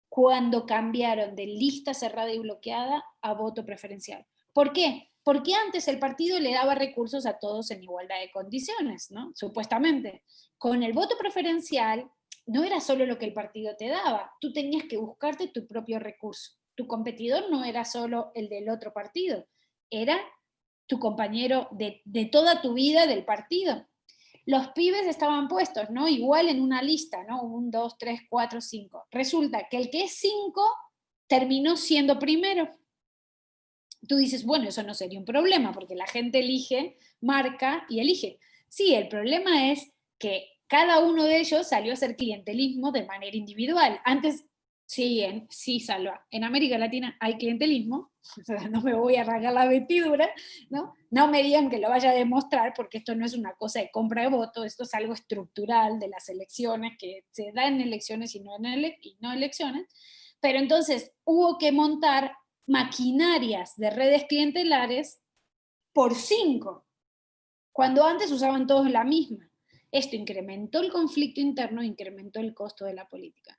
cuando cambiaron de lista cerrada y bloqueada a voto preferencial. ¿Por qué? Porque antes el partido le daba recursos a todos en igualdad de condiciones, ¿no? Supuestamente. Con el voto preferencial no era solo lo que el partido te daba, tú tenías que buscarte tu propio recurso. Tu competidor no era solo el del otro partido, era tu compañero de toda tu vida del partido. Los pibes estaban puestos, ¿no? Igual en una lista, ¿no? 1, 2, 3, 4, 5. Resulta que el que es 5 terminó siendo primero. Tú dices, bueno, eso no sería un problema, porque la gente elige, marca y elige. Sí, el problema es que cada uno de ellos salió a hacer clientelismo de manera individual. Antes, sí, Salva, en América Latina hay clientelismo, o sea, no me voy a arrancar la vestidura, ¿no? No me digan que lo vaya a demostrar, porque esto no es una cosa de compra de voto, esto es algo estructural de las elecciones, que se da en elecciones y no elecciones, pero entonces hubo que montar maquinarias de redes clientelares por 5, cuando antes usaban todos la misma. Esto incrementó el conflicto interno, incrementó el costo de la política.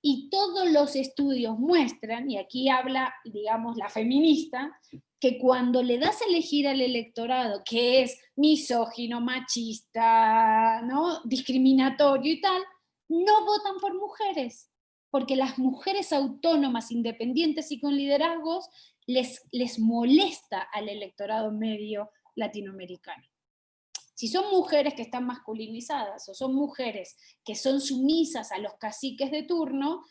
Y todos los estudios muestran, y aquí habla, digamos, la feminista, que cuando le das a elegir al electorado, que es misógino, machista, ¿no? Discriminatorio y tal, no votan por mujeres, porque las mujeres autónomas, independientes y con liderazgos les molesta al electorado medio latinoamericano. Si son mujeres que están masculinizadas o son mujeres que son sumisas a los caciques de turno,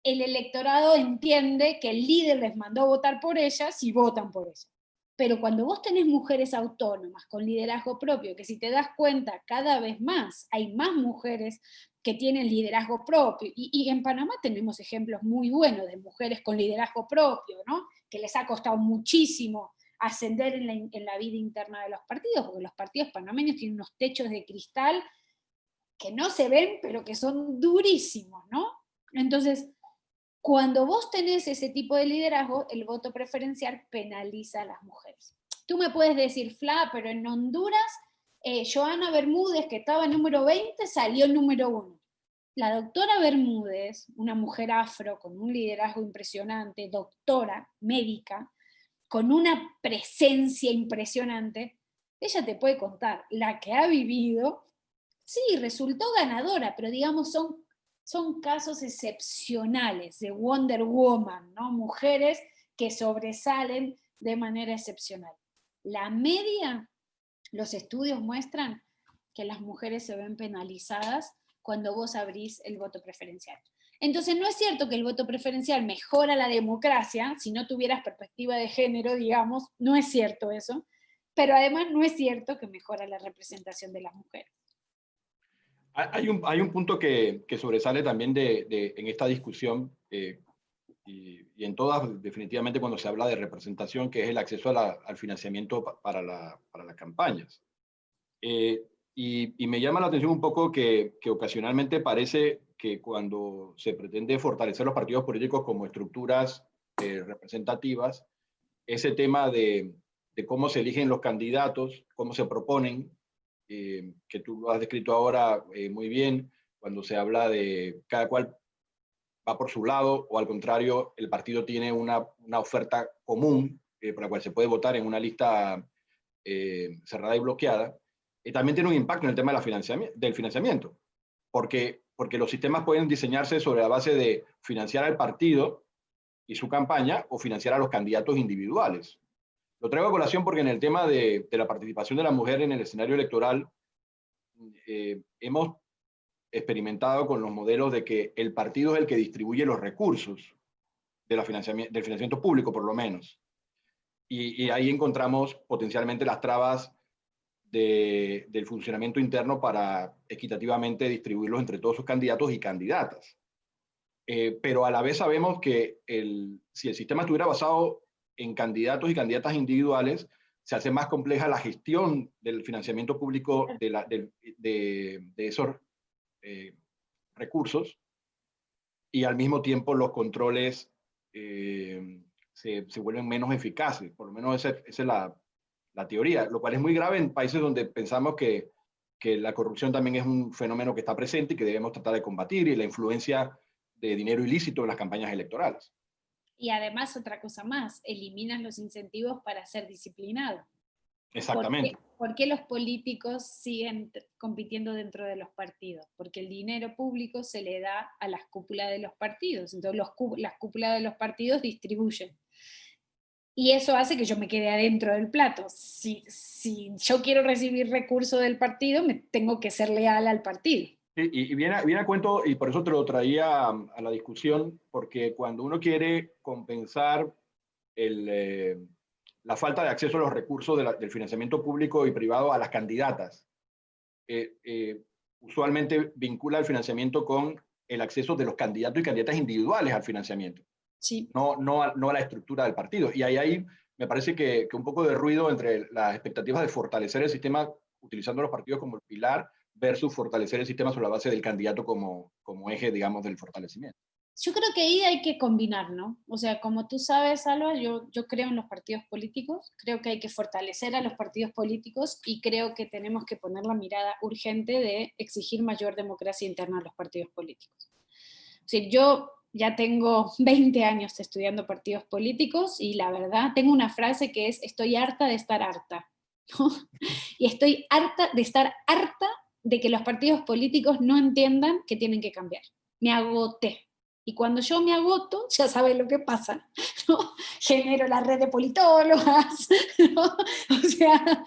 el electorado entiende que el líder les mandó a votar por ellas y votan por ellas. Pero cuando vos tenés mujeres autónomas con liderazgo propio, que si te das cuenta cada vez más hay más mujeres que tienen liderazgo propio, y en Panamá tenemos ejemplos muy buenos de mujeres con liderazgo propio, ¿no? Que les ha costado muchísimo ascender en la vida interna de los partidos, porque los partidos panameños tienen unos techos de cristal que no se ven, pero que son durísimos, ¿no? Entonces, cuando vos tenés ese tipo de liderazgo, el voto preferencial penaliza a las mujeres. Tú me puedes decir, Fla, pero en Honduras, Joana Bermúdez, que estaba en número 20, salió número 1. La doctora Bermúdez, una mujer afro con un liderazgo impresionante, doctora, médica, con una presencia impresionante, ella te puede contar la que ha vivido. Sí, resultó ganadora, pero digamos son casos excepcionales de Wonder Woman, ¿no? Mujeres que sobresalen de manera excepcional. La media, los estudios muestran que las mujeres se ven penalizadas cuando vos abrís el voto preferencial. Entonces no es cierto que el voto preferencial mejora la democracia, si no tuvieras perspectiva de género, digamos, no es cierto eso, pero además no es cierto que mejora la representación de las mujeres. Hay un punto que sobresale también en esta discusión, y en todas, definitivamente, cuando se habla de representación, que es el acceso al financiamiento para las campañas. Y me llama la atención un poco que ocasionalmente parece que cuando se pretende fortalecer los partidos políticos como estructuras representativas, ese tema de cómo se eligen los candidatos, cómo se proponen, que tú lo has descrito ahora muy bien, cuando se habla de cada cual va por su lado, o al contrario, el partido tiene una oferta común por la cual se puede votar en una lista cerrada y bloqueada, también tiene un impacto en el tema del financiamiento, porque los sistemas pueden diseñarse sobre la base de financiar al partido y su campaña o financiar a los candidatos individuales. Lo traigo a colación porque en el tema de la participación de la mujer en el escenario electoral, hemos experimentado con los modelos de que el partido es el que distribuye los recursos de del financiamiento público, por lo menos. Y ahí encontramos potencialmente las trabas del funcionamiento interno para equitativamente distribuirlos entre todos sus candidatos y candidatas. Pero a la vez sabemos que si el sistema estuviera basado en candidatos y candidatas individuales, se hace más compleja la gestión del financiamiento público de esos recursos, y al mismo tiempo los controles se vuelven menos eficaces. Por lo menos esa es la teoría, lo cual es muy grave en países donde pensamos que la corrupción también es un fenómeno que está presente y que debemos tratar de combatir, y la influencia de dinero ilícito en las campañas electorales. Y además, otra cosa más, eliminas los incentivos para ser disciplinado. Exactamente. ¿Por qué los políticos siguen compitiendo dentro de los partidos? Porque el dinero público se le da a las cúpulas de los partidos, entonces las cúpulas de los partidos distribuyen. Y eso hace que yo me quede adentro del plato. Si yo quiero recibir recursos del partido, me tengo que ser leal al partido. Y viene a cuento, y por eso te lo traía a la discusión, porque cuando uno quiere compensar la falta de acceso a los recursos del financiamiento público y privado a las candidatas, usualmente vincula el financiamiento con el acceso de los candidatos y candidatas individuales al financiamiento, sí. no a la estructura del partido. Y ahí me parece que un poco de ruido entre las expectativas de fortalecer el sistema utilizando los partidos como el pilar versus fortalecer el sistema sobre la base del candidato como eje, digamos, del fortalecimiento. Yo creo que ahí hay que combinar, ¿no? O sea, como tú sabes, Alba, yo creo en los partidos políticos, creo que hay que fortalecer a los partidos políticos y creo que tenemos que poner la mirada urgente de exigir mayor democracia interna a los partidos políticos. O sea, yo ya tengo 20 años estudiando partidos políticos y la verdad tengo una frase que es: estoy harta de estar harta, ¿no? Y estoy harta de estar harta de que los partidos políticos no entiendan que tienen que cambiar. Me agoté. Y cuando yo me agoto, ya sabes lo que pasa, ¿no? Genero la red de politólogas, ¿no? O sea,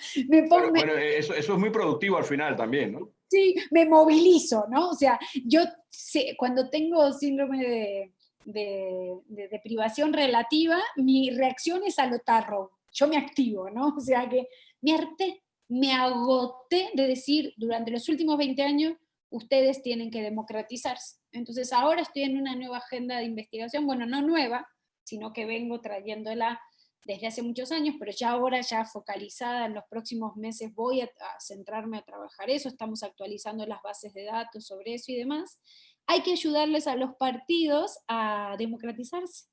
Bueno, eso es muy productivo al final también, ¿no? Sí, me movilizo, ¿no? O sea, yo sé, cuando tengo síndrome de privación relativa, mi reacción es al otarro, yo me activo, ¿no? O sea que me harté, me agoté de decir durante los últimos 20 años, ustedes tienen que democratizarse. Entonces ahora estoy en una nueva agenda de investigación, bueno, no nueva, sino que vengo trayéndola desde hace muchos años, pero ya ahora, ya focalizada en los próximos meses, voy a centrarme a trabajar eso, estamos actualizando las bases de datos sobre eso y demás. Hay que ayudarles a los partidos a democratizarse.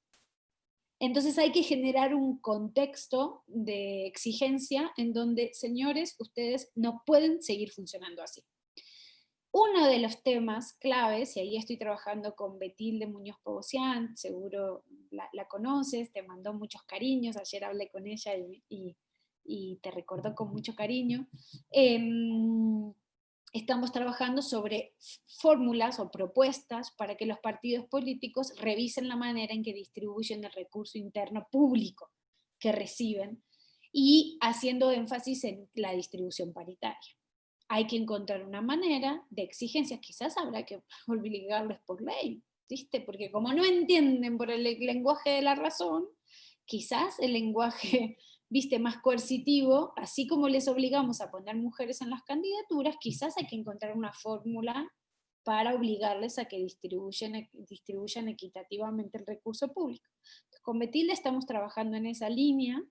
Entonces hay que generar un contexto de exigencia en donde, señores, ustedes no pueden seguir funcionando así. Uno de los temas claves, y ahí estoy trabajando con Betilde Muñoz Pogosian, seguro la conoces, te mandó muchos cariños, ayer hablé con ella y te recordó con mucho cariño. Estamos trabajando sobre fórmulas o propuestas para que los partidos políticos revisen la manera en que distribuyen el recurso interno público que reciben y haciendo énfasis en la distribución paritaria. Hay que encontrar una manera de exigencias, quizás habrá que obligarles por ley, ¿viste? Porque como no entienden por el lenguaje de la razón, quizás el lenguaje, viste, más coercitivo, así como les obligamos a poner mujeres en las candidaturas, quizás hay que encontrar una fórmula para obligarles a que distribuyan equitativamente el recurso público. Con Betilde estamos trabajando en esa línea,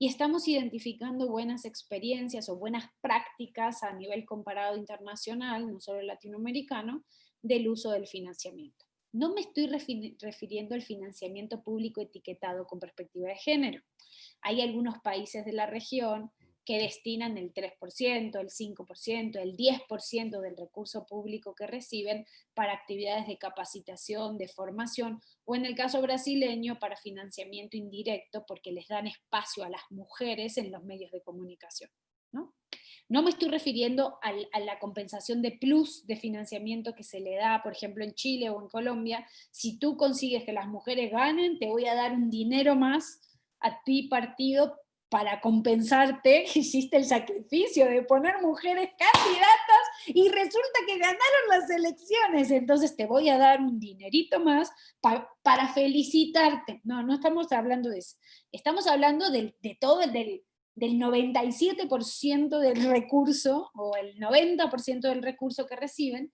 y estamos identificando buenas experiencias o buenas prácticas a nivel comparado internacional, no solo latinoamericano, del uso del financiamiento. No me estoy refiriendo al financiamiento público etiquetado con perspectiva de género. Hay algunos países de la región que destinan el 3%, el 5%, el 10% del recurso público que reciben para actividades de capacitación, de formación, o en el caso brasileño para financiamiento indirecto porque les dan espacio a las mujeres en los medios de comunicación. ¿no? No me estoy refiriendo a la compensación de plus de financiamiento que se le da, por ejemplo, en Chile o en Colombia. Si tú consigues que las mujeres ganen, te voy a dar un dinero más a ti partido para compensarte que hiciste el sacrificio de poner mujeres candidatas y resulta que ganaron las elecciones, entonces te voy a dar un dinerito más para felicitarte. No, no estamos hablando de eso. Estamos hablando de todo, del 97% del recurso o el 90% del recurso que reciben.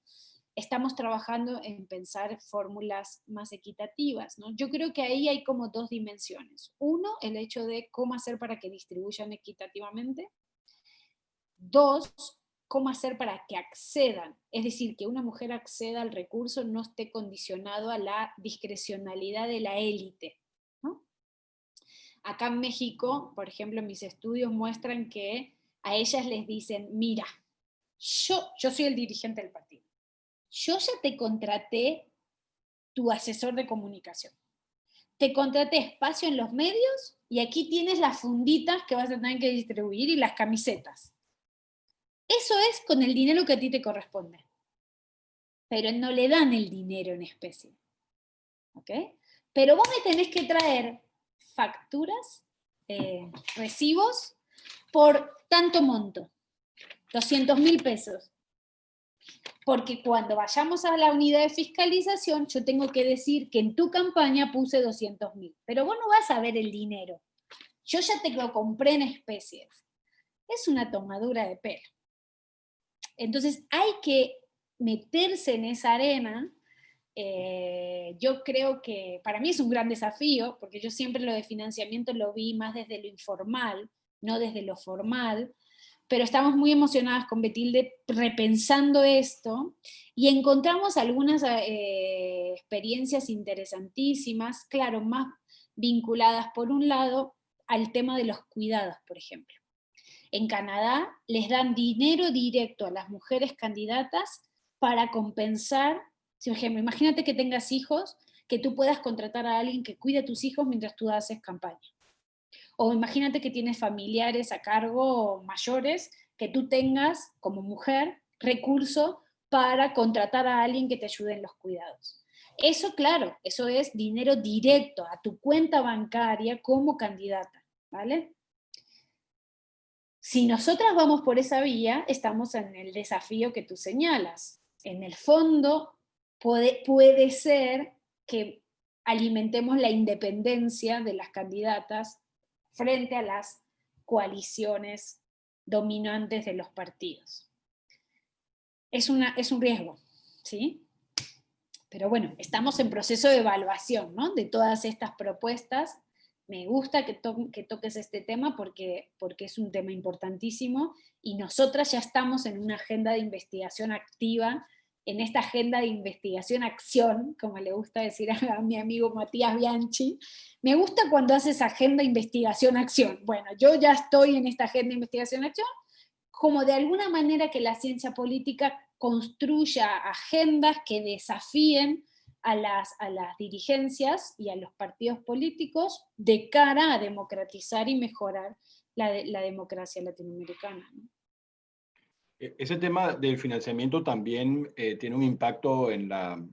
Estamos trabajando en pensar fórmulas más equitativas, ¿no? Yo creo que ahí hay como dos dimensiones. Uno, el hecho de cómo hacer para que distribuyan equitativamente. Dos, cómo hacer para que accedan. Es decir, que una mujer acceda al recurso no esté condicionado a la discrecionalidad de la élite, ¿no? Acá en México, por ejemplo, mis estudios muestran que a ellas les dicen, mira, yo soy el dirigente del partido. Yo ya te contraté tu asesor de comunicación. Te contraté espacio en los medios y aquí tienes las funditas que vas a tener que distribuir y las camisetas. Eso es con el dinero que a ti te corresponde. Pero no le dan el dinero en especie. ¿Ok? Pero vos me tenés que traer facturas, recibos, por tanto monto, 200.000 pesos. Porque cuando vayamos a la unidad de fiscalización, yo tengo que decir que en tu campaña puse 200.000. Pero vos no vas a ver el dinero. Yo ya te lo compré en especies. Es una tomadura de pelo. Entonces hay que meterse en esa arena. Yo creo que para mí es un gran desafío, porque yo siempre lo de financiamiento lo vi más desde lo informal, no desde lo formal, pero estamos muy emocionadas con Betilde repensando esto y encontramos algunas experiencias interesantísimas, claro, más vinculadas por un lado al tema de los cuidados, por ejemplo. En Canadá les dan dinero directo a las mujeres candidatas para compensar. Por ejemplo, imagínate que tengas hijos, que tú puedas contratar a alguien que cuide a tus hijos mientras tú haces campaña. O imagínate que tienes familiares a cargo mayores, que tú tengas como mujer recurso para contratar a alguien que te ayude en los cuidados. Eso, claro, eso es dinero directo a tu cuenta bancaria como candidata, ¿vale? Si nosotras vamos por esa vía, estamos en el desafío que tú señalas. En el fondo, puede ser que alimentemos la independencia de las candidatas frente a las coaliciones dominantes de los partidos. Es un riesgo, ¿sí? Pero bueno, estamos en proceso de evaluación, ¿no?, de todas estas propuestas. Me gusta que toques este tema porque es un tema importantísimo y nosotras ya estamos en una agenda de investigación activa, en esta agenda de investigación-acción, como le gusta decir a mi amigo Matías Bianchi. Me gusta cuando haces agenda investigación-acción. Bueno, yo ya estoy en esta agenda de investigación-acción, como de alguna manera que la ciencia política construya agendas que desafíen a las dirigencias y a los partidos políticos de cara a democratizar y mejorar la democracia latinoamericana, ¿no? Ese tema del financiamiento también tiene un impacto en la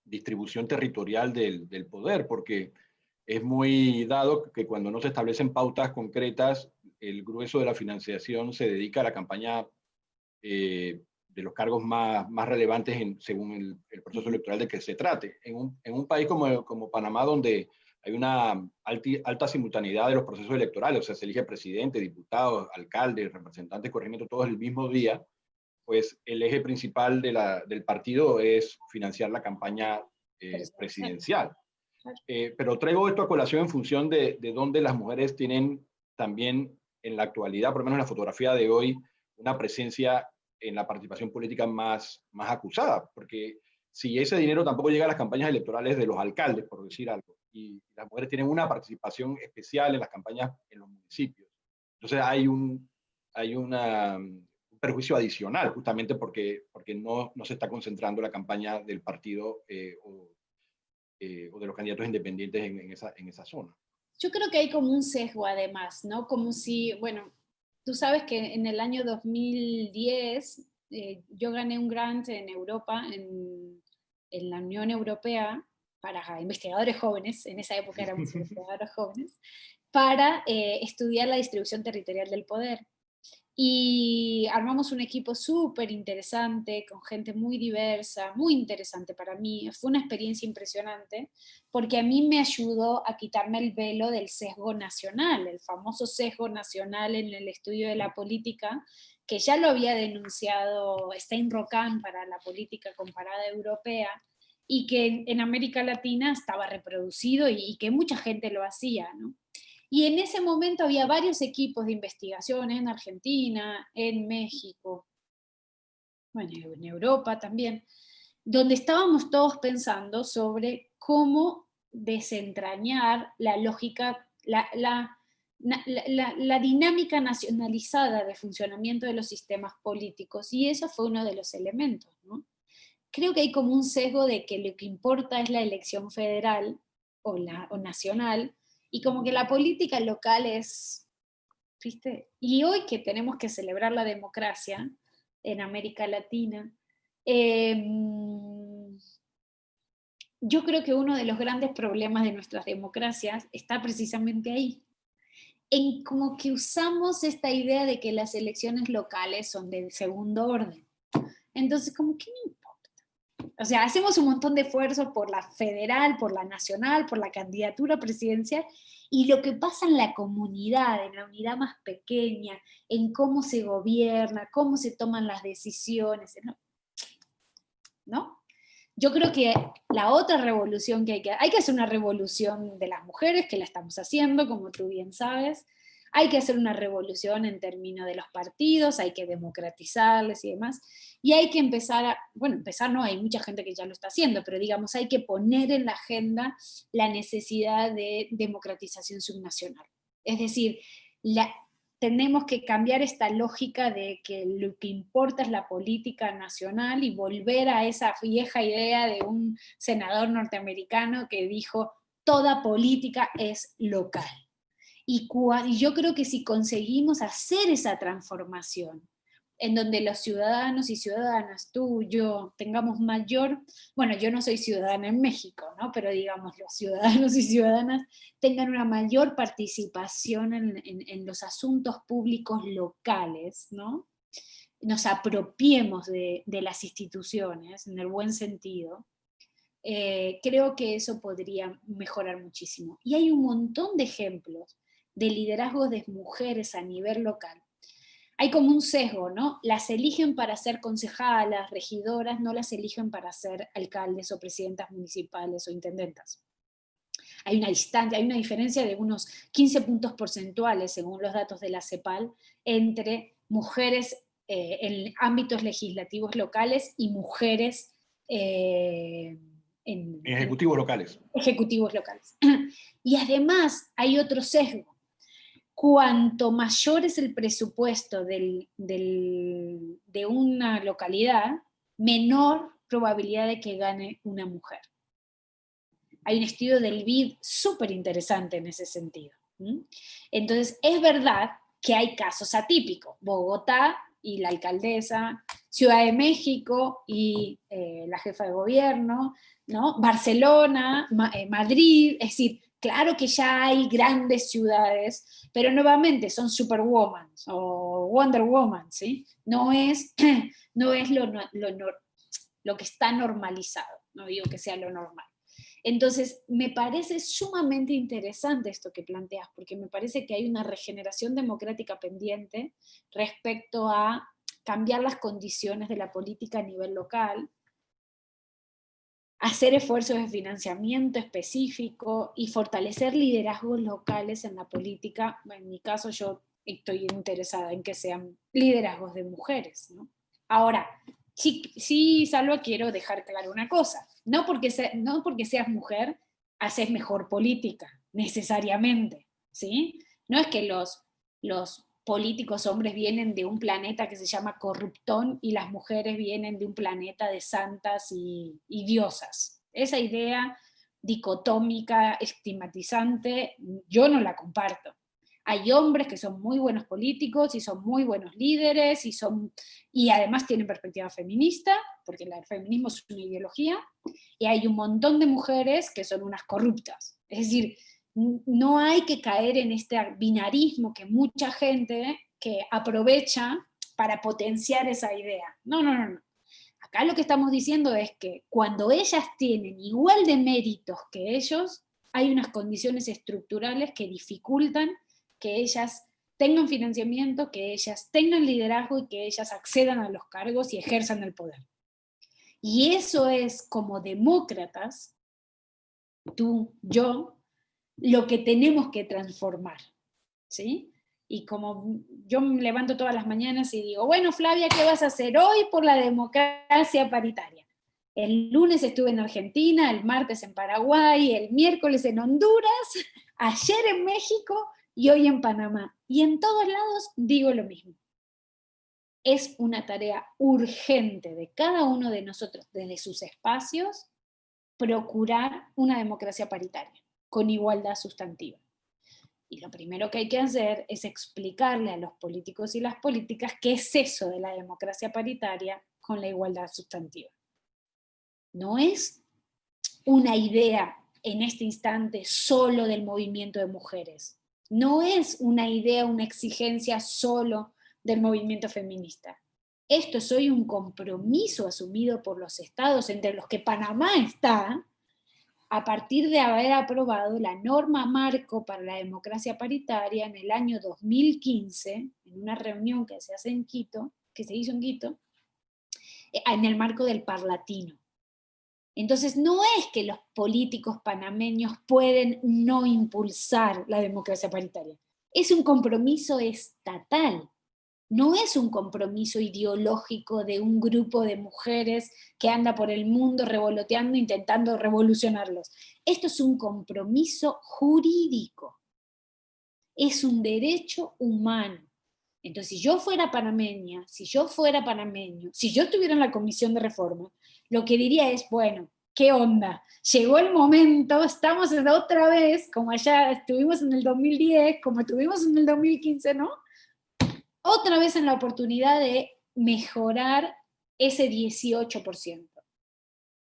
distribución territorial del poder, porque es muy dado que cuando no se establecen pautas concretas, el grueso de la financiación se dedica a la campaña de los cargos más relevantes según el proceso electoral de que se trate. En un país como Panamá, donde hay una alta simultaneidad de los procesos electorales, o sea, se elige presidente, diputados, alcaldes, representantes, corregimiento, todos el mismo día, pues el eje principal del partido es financiar la campaña presidencial. Pero traigo esto a colación en función de dónde las mujeres tienen también en la actualidad, por lo menos en la fotografía de hoy, una presencia en la participación política más acusada, porque si ese dinero tampoco llega a las campañas electorales de los alcaldes, por decir algo, y las mujeres tienen una participación especial en las campañas en los municipios, entonces hay un perjuicio adicional, justamente porque no se está concentrando la campaña del partido o de los candidatos independientes en esa zona. Yo creo que hay como un sesgo además, ¿no? Como si, bueno, tú sabes que en el año 2010 yo gané un grant en Europa, en la Unión Europea, para investigadores jóvenes, en esa época éramos investigadores jóvenes, para estudiar la distribución territorial del poder. Y armamos un equipo súper interesante, con gente muy diversa, muy interesante para mí. Fue una experiencia impresionante, porque a mí me ayudó a quitarme el velo del sesgo nacional, el famoso sesgo nacional en el estudio de la política, que ya lo había denunciado Steinrock para la política comparada europea, y que en América Latina estaba reproducido y que mucha gente lo hacía, ¿no? Y en ese momento había varios equipos de investigación en Argentina, en México, bueno, en Europa también, donde estábamos todos pensando sobre cómo desentrañar la lógica, la dinámica nacionalizada de funcionamiento de los sistemas políticos, y eso fue uno de los elementos, ¿no? Creo que hay como un sesgo de que lo que importa es la elección federal o nacional, y como que la política local es, ¿viste? Y hoy que tenemos que celebrar la democracia en América Latina, eh, yo creo que uno de los grandes problemas de nuestras democracias está precisamente ahí, en como que usamos esta idea de que las elecciones locales son de segundo orden. Entonces, como que no importa. O sea, hacemos un montón de esfuerzo por la federal, por la nacional, por la candidatura presidencial, y lo que pasa en la comunidad, en la unidad más pequeña, en cómo se gobierna, cómo se toman las decisiones, ¿no? Yo creo que la otra revolución que hay que hacer una revolución de las mujeres, que la estamos haciendo, como tú bien sabes. Hay que hacer una revolución en términos de los partidos, hay que democratizarles y demás. Y hay que empezar bueno, empezar no, hay mucha gente que ya lo está haciendo, pero digamos, hay que poner en la agenda la necesidad de democratización subnacional. Es decir, tenemos que cambiar esta lógica de que lo que importa es la política nacional y volver a esa vieja idea de un senador norteamericano que dijo, toda política es local. Y yo creo que si conseguimos hacer esa transformación, en donde los ciudadanos y ciudadanas, tú, yo, tengamos mayor, bueno, yo no soy ciudadana en México, ¿no? Pero digamos, los ciudadanos y ciudadanas tengan una mayor participación en los asuntos públicos locales, ¿no? Nos apropiemos de las instituciones, en el buen sentido, creo que eso podría mejorar muchísimo. Y hay un montón de ejemplos de liderazgos de mujeres a nivel local. Hay como un sesgo, ¿no? Las eligen para ser concejalas, regidoras, no las eligen para ser alcaldes o presidentas municipales o intendentas. Hay una distancia, hay una diferencia de unos 15 puntos porcentuales, según los datos de la CEPAL, entre mujeres en ámbitos legislativos locales y mujeres en ejecutivos locales. Ejecutivos locales. Y además hay otro sesgo. Cuanto mayor es el presupuesto de una localidad, menor probabilidad de que gane una mujer. Hay un estudio del BID súper interesante en ese sentido. Entonces, es verdad que hay casos atípicos. Bogotá y la alcaldesa, Ciudad de México y la jefa de gobierno, ¿no? Barcelona, Madrid, es decir, claro que ya hay grandes ciudades, pero nuevamente son Superwoman o Wonder Woman, ¿sí? No es lo que está normalizado, no digo que sea lo normal. Entonces, me parece sumamente interesante esto que planteas, porque me parece que hay una regeneración democrática pendiente respecto a cambiar las condiciones de la política a nivel local, hacer esfuerzos de financiamiento específico y fortalecer liderazgos locales en la política. En mi caso, yo estoy interesada en que sean liderazgos de mujeres, ¿no? Ahora, sí, Salva, quiero dejar claro una cosa. No porque seas mujer, haces mejor política, necesariamente, ¿sí? No es que los políticos hombres vienen de un planeta que se llama corruptón y las mujeres vienen de un planeta de santas y diosas. Esa idea dicotómica, estigmatizante, yo no la comparto. Hay hombres que son muy buenos políticos y son muy buenos líderes y además tienen perspectiva feminista, porque el feminismo es una ideología, y hay un montón de mujeres que son unas corruptas. Es decir, no hay que caer en este binarismo que mucha gente que aprovecha para potenciar esa idea. No, no, no, no. Acá lo que estamos diciendo es que cuando ellas tienen igual de méritos que ellos, hay unas condiciones estructurales que dificultan que ellas tengan financiamiento, que ellas tengan liderazgo y que ellas accedan a los cargos y ejerzan el poder. Y eso es como demócratas, tú, yo, lo que tenemos que transformar, ¿sí? Y como yo me levanto todas las mañanas y digo, bueno, Flavia, ¿qué vas a hacer hoy por la democracia paritaria? El lunes estuve en Argentina, el martes en Paraguay, el miércoles en Honduras, ayer en México y hoy en Panamá. Y en todos lados digo lo mismo. Es una tarea urgente de cada uno de nosotros, desde sus espacios, procurar una democracia paritaria, con igualdad sustantiva. Y lo primero que hay que hacer es explicarle a los políticos y las políticas qué es eso de la democracia paritaria con la igualdad sustantiva. No es una idea en este instante solo del movimiento de mujeres. No es una idea, una exigencia solo del movimiento feminista. Esto es hoy un compromiso asumido por los estados, entre los que Panamá está, a partir de haber aprobado la norma marco para la democracia paritaria en el año 2015, en una reunión que se hizo en Quito, en el marco del Parlatino. Entonces no es que los políticos panameños pueden no impulsar la democracia paritaria, es un compromiso estatal. No es un compromiso ideológico de un grupo de mujeres que anda por el mundo revoloteando, intentando revolucionarlos. Esto es un compromiso jurídico. Es un derecho humano. Entonces, si yo fuera panameña, si yo fuera panameño, si yo estuviera en la comisión de reforma, lo que diría es, bueno, ¿qué onda? Llegó el momento, estamos otra vez, como allá estuvimos en el 2010, como estuvimos en el 2015, ¿no? Otra vez en la oportunidad de mejorar ese 18%.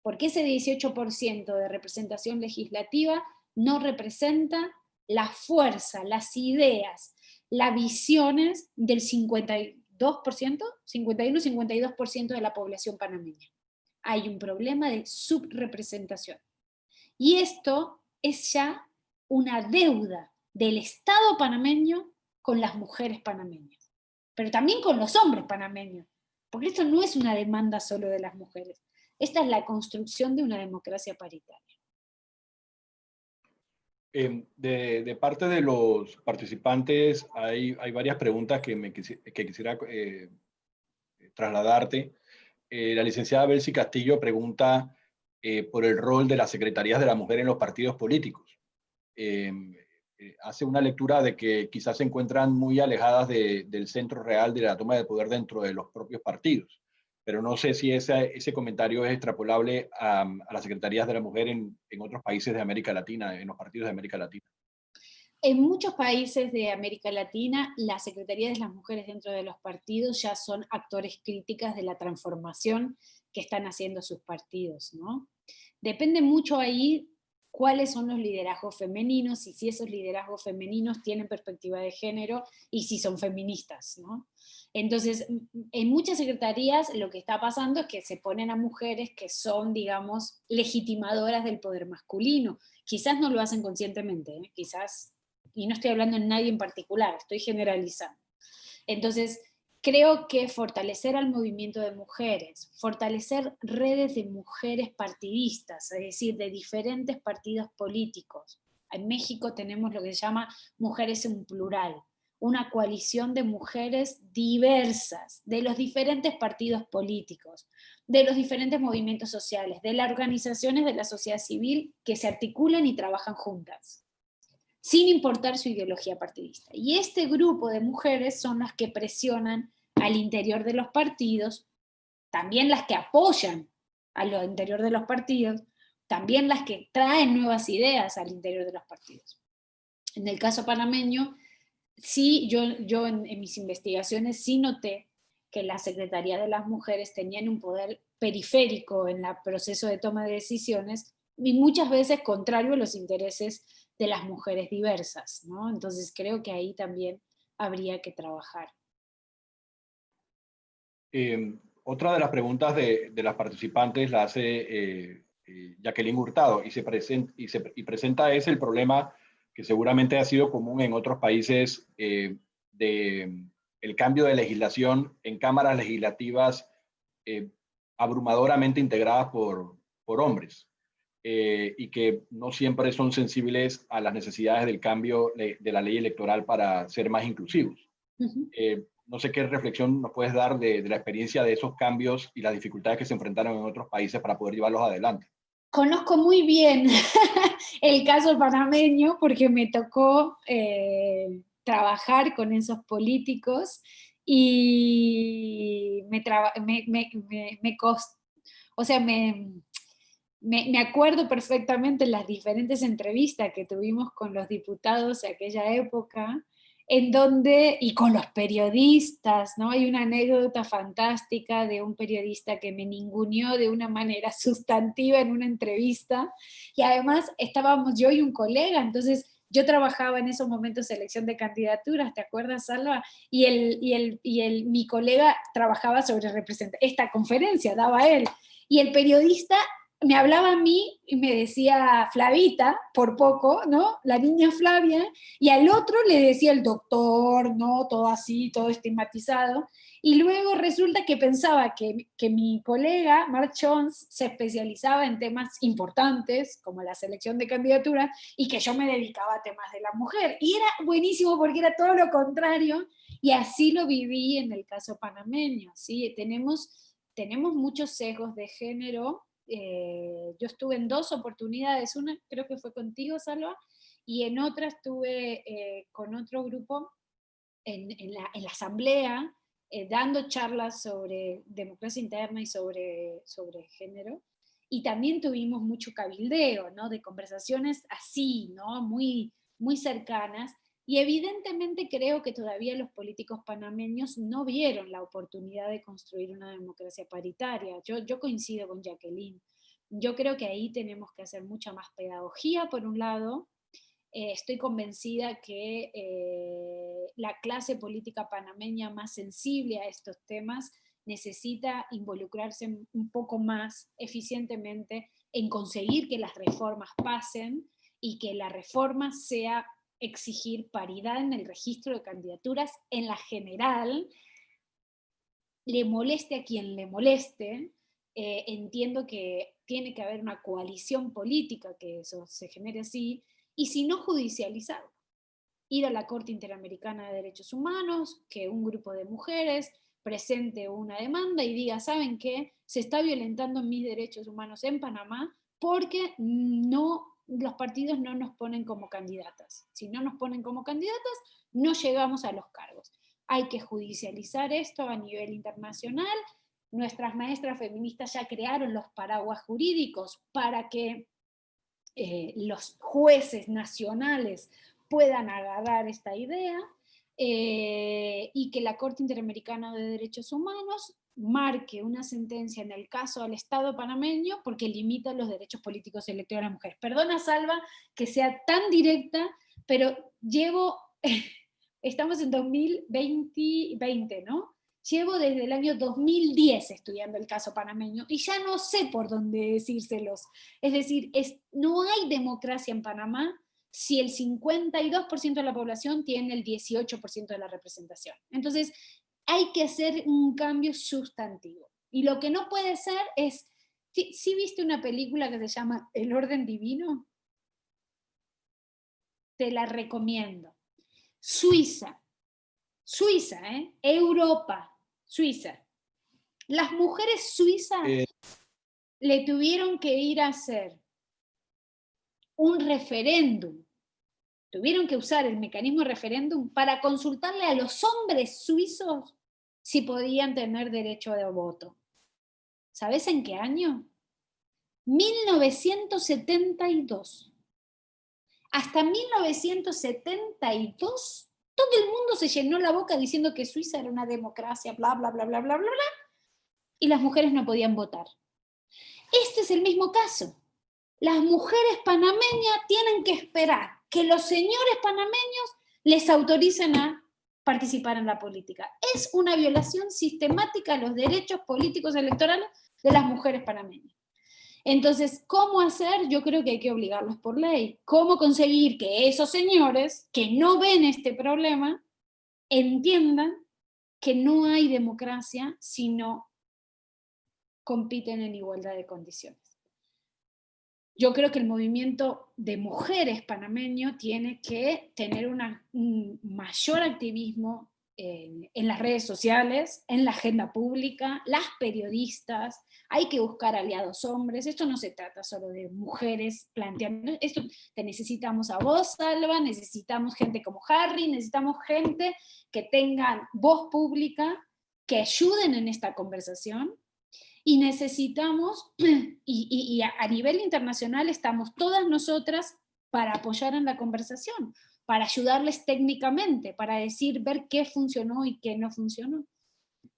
Porque ese 18% de representación legislativa no representa la fuerza, las ideas, las visiones del 52%, 51-52% de la población panameña. Hay un problema de subrepresentación. Y esto es ya una deuda del Estado panameño con las mujeres panameñas, pero también con los hombres panameños, porque esto no es una demanda solo de las mujeres, esta es la construcción de una democracia paritaria. De parte de los participantes hay varias preguntas que quisiera trasladarte. La licenciada Belsi Castillo pregunta por el rol de las secretarías de la mujer en los partidos políticos. Hace una lectura de que quizás se encuentran muy alejadas del centro real de la toma de poder dentro de los propios partidos, pero no sé si ese comentario es extrapolable a las secretarías de la mujer en otros países de América Latina, en los partidos de América Latina. En muchos países de América Latina, las secretarías de las mujeres dentro de los partidos ya son actores críticas de la transformación que están haciendo sus partidos, ¿no? Depende mucho ahí cuáles son los liderazgos femeninos y si esos liderazgos femeninos tienen perspectiva de género y si son feministas, ¿no? Entonces, en muchas secretarías lo que está pasando es que se ponen a mujeres que son, digamos, legitimadoras del poder masculino. Quizás no lo hacen conscientemente, ¿eh? Quizás, y no estoy hablando en nadie en particular, estoy generalizando. Entonces, creo que fortalecer al movimiento de mujeres, fortalecer redes de mujeres partidistas, es decir, de diferentes partidos políticos. En México tenemos lo que se llama Mujeres en Plural, una coalición de mujeres diversas, de los diferentes partidos políticos, de los diferentes movimientos sociales, de las organizaciones de la sociedad civil que se articulan y trabajan juntas, sin importar su ideología partidista. Y este grupo de mujeres son las que presionan al interior de los partidos, también las que apoyan al interior de los partidos, también las que traen nuevas ideas al interior de los partidos. En el caso panameño, Sí, yo en mis investigaciones sí noté que la Secretaría de las Mujeres tenían un poder periférico en el proceso de toma de decisiones y muchas veces contrario a los intereses de las mujeres diversas, ¿no? Entonces creo que ahí también habría que trabajar. Otra de las preguntas de las participantes la hace Jacqueline Hurtado y presenta el problema que seguramente ha sido común en otros países de el cambio de legislación en cámaras legislativas eh, abrumadoramente integradas por hombres y que no siempre son sensibles a las necesidades del cambio de la ley electoral para ser más inclusivos. Ujú. No sé qué reflexión nos puedes dar de la experiencia de esos cambios y las dificultades que se enfrentaron en otros países para poder llevarlos adelante. Conozco muy bien el caso panameño porque me tocó trabajar con esos políticos y o sea, me acuerdo perfectamente las diferentes entrevistas que tuvimos con los diputados de aquella época, en donde, y con los periodistas, ¿no? Hay una anécdota fantástica de un periodista que me ninguneó de una manera sustantiva en una entrevista, y además estábamos yo y un colega, entonces yo trabajaba en esos momentos selección de candidaturas, ¿te acuerdas, Salva? Mi colega trabajaba sobre esta conferencia, daba él, y el periodista me hablaba a mí y me decía Flavita, por poco, ¿no? La niña Flavia, y al otro le decía el doctor, ¿no? Todo así, todo estigmatizado. Y luego resulta que pensaba que mi colega, Mark Jones, se especializaba en temas importantes, como la selección de candidaturas, y que yo me dedicaba a temas de la mujer. Y era buenísimo porque era todo lo contrario, y así lo viví en el caso panameño, ¿sí? Tenemos muchos sesgos de género. Yo estuve en 2 oportunidades, una creo que fue contigo, Salva, y en otra estuve con otro grupo en la asamblea, dando charlas sobre democracia interna y sobre género, y también tuvimos mucho cabildeo, ¿no? De conversaciones así, ¿no? Muy cercanas, y evidentemente creo que todavía los políticos panameños no vieron la oportunidad de construir una democracia paritaria. Yo coincido con Jacqueline. Yo creo que ahí tenemos que hacer mucha más pedagogía, por un lado. Estoy convencida que la clase política panameña más sensible a estos temas necesita involucrarse un poco más eficientemente en conseguir que las reformas pasen y que la reforma sea exigir paridad en el registro de candidaturas en la general, le moleste a quien le moleste. Entiendo que tiene que haber una coalición política que eso se genere así, y si no, judicializado. Ir a la Corte Interamericana de Derechos Humanos, que un grupo de mujeres presente una demanda y diga, ¿saben qué? Se está violentando mis derechos humanos en Panamá porque los partidos no nos ponen como candidatas. Si no nos ponen como candidatas, no llegamos a los cargos. Hay que judicializar esto a nivel internacional. Nuestras maestras feministas ya crearon los paraguas jurídicos para que los jueces nacionales puedan agarrar esta idea, y que la Corte Interamericana de Derechos Humanos marque una sentencia en el caso al Estado panameño porque limita los derechos políticos y electorales de las mujeres. Perdona, Salva, que sea tan directa, pero estamos en 2020, ¿no? Llevo desde el año 2010 estudiando el caso panameño y ya no sé por dónde decírselos. Es decir, no hay democracia en Panamá si el 52% de la población tiene el 18% de la representación. Entonces, hay que hacer un cambio sustantivo. Y lo que no puede ser es, ¿sí viste una película que se llama El Orden Divino? Te la recomiendo. Suiza, Europa, Suiza. Las mujeres suizas Eh, le tuvieron que ir a hacer un referéndum, tuvieron que usar el mecanismo de referéndum para consultarle a los hombres suizos si podían tener derecho de voto. ¿Sabes en qué año? 1972. Hasta 1972 Todo el mundo se llenó la boca diciendo que Suiza era una democracia, bla, bla, bla, bla, bla, bla, bla, y las mujeres no podían votar. Este es el mismo caso. Las mujeres panameñas tienen que esperar que los señores panameños les autoricen a participar en la política. Es una violación sistemática de los derechos políticos electorales de las mujeres panameñas. Entonces, ¿cómo hacer? Yo creo que hay que obligarlos por ley. ¿Cómo conseguir que esos señores que no ven este problema entiendan que no hay democracia si no compiten en igualdad de condiciones? Yo creo que el movimiento de mujeres panameño tiene que tener un mayor activismo en las redes sociales, en la agenda pública, las periodistas, hay que buscar aliados hombres. Esto no se trata solo de mujeres planteando, esto te necesitamos a vos, Salva, necesitamos gente como Harry, necesitamos gente que tengan voz pública, que ayuden en esta conversación. Y necesitamos, y a nivel internacional estamos todas nosotras para apoyar en la conversación, para ayudarles técnicamente, para decir, ver qué funcionó y qué no funcionó.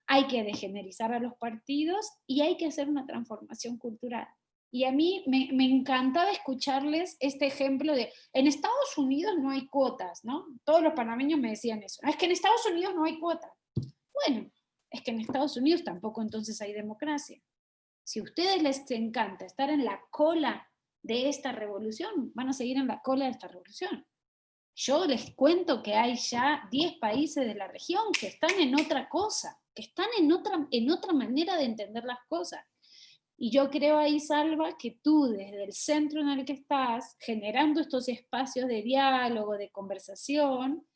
Hay que degenerizar a los partidos y hay que hacer una transformación cultural. Y a mí me encantaba escucharles este ejemplo de, en Estados Unidos no hay cuotas, ¿no? Todos los panameños me decían eso. Es que en Estados Unidos no hay cuotas. Bueno, es que en Estados Unidos tampoco entonces hay democracia. Si a ustedes les encanta estar en la cola de esta revolución, van a seguir en la cola de esta revolución. Yo les cuento que hay ya 10 países de la región que están en otra cosa, que están en otra manera de entender las cosas. Y yo creo ahí, Salva, que tú desde el centro en el que estás, generando estos espacios de diálogo, de conversación,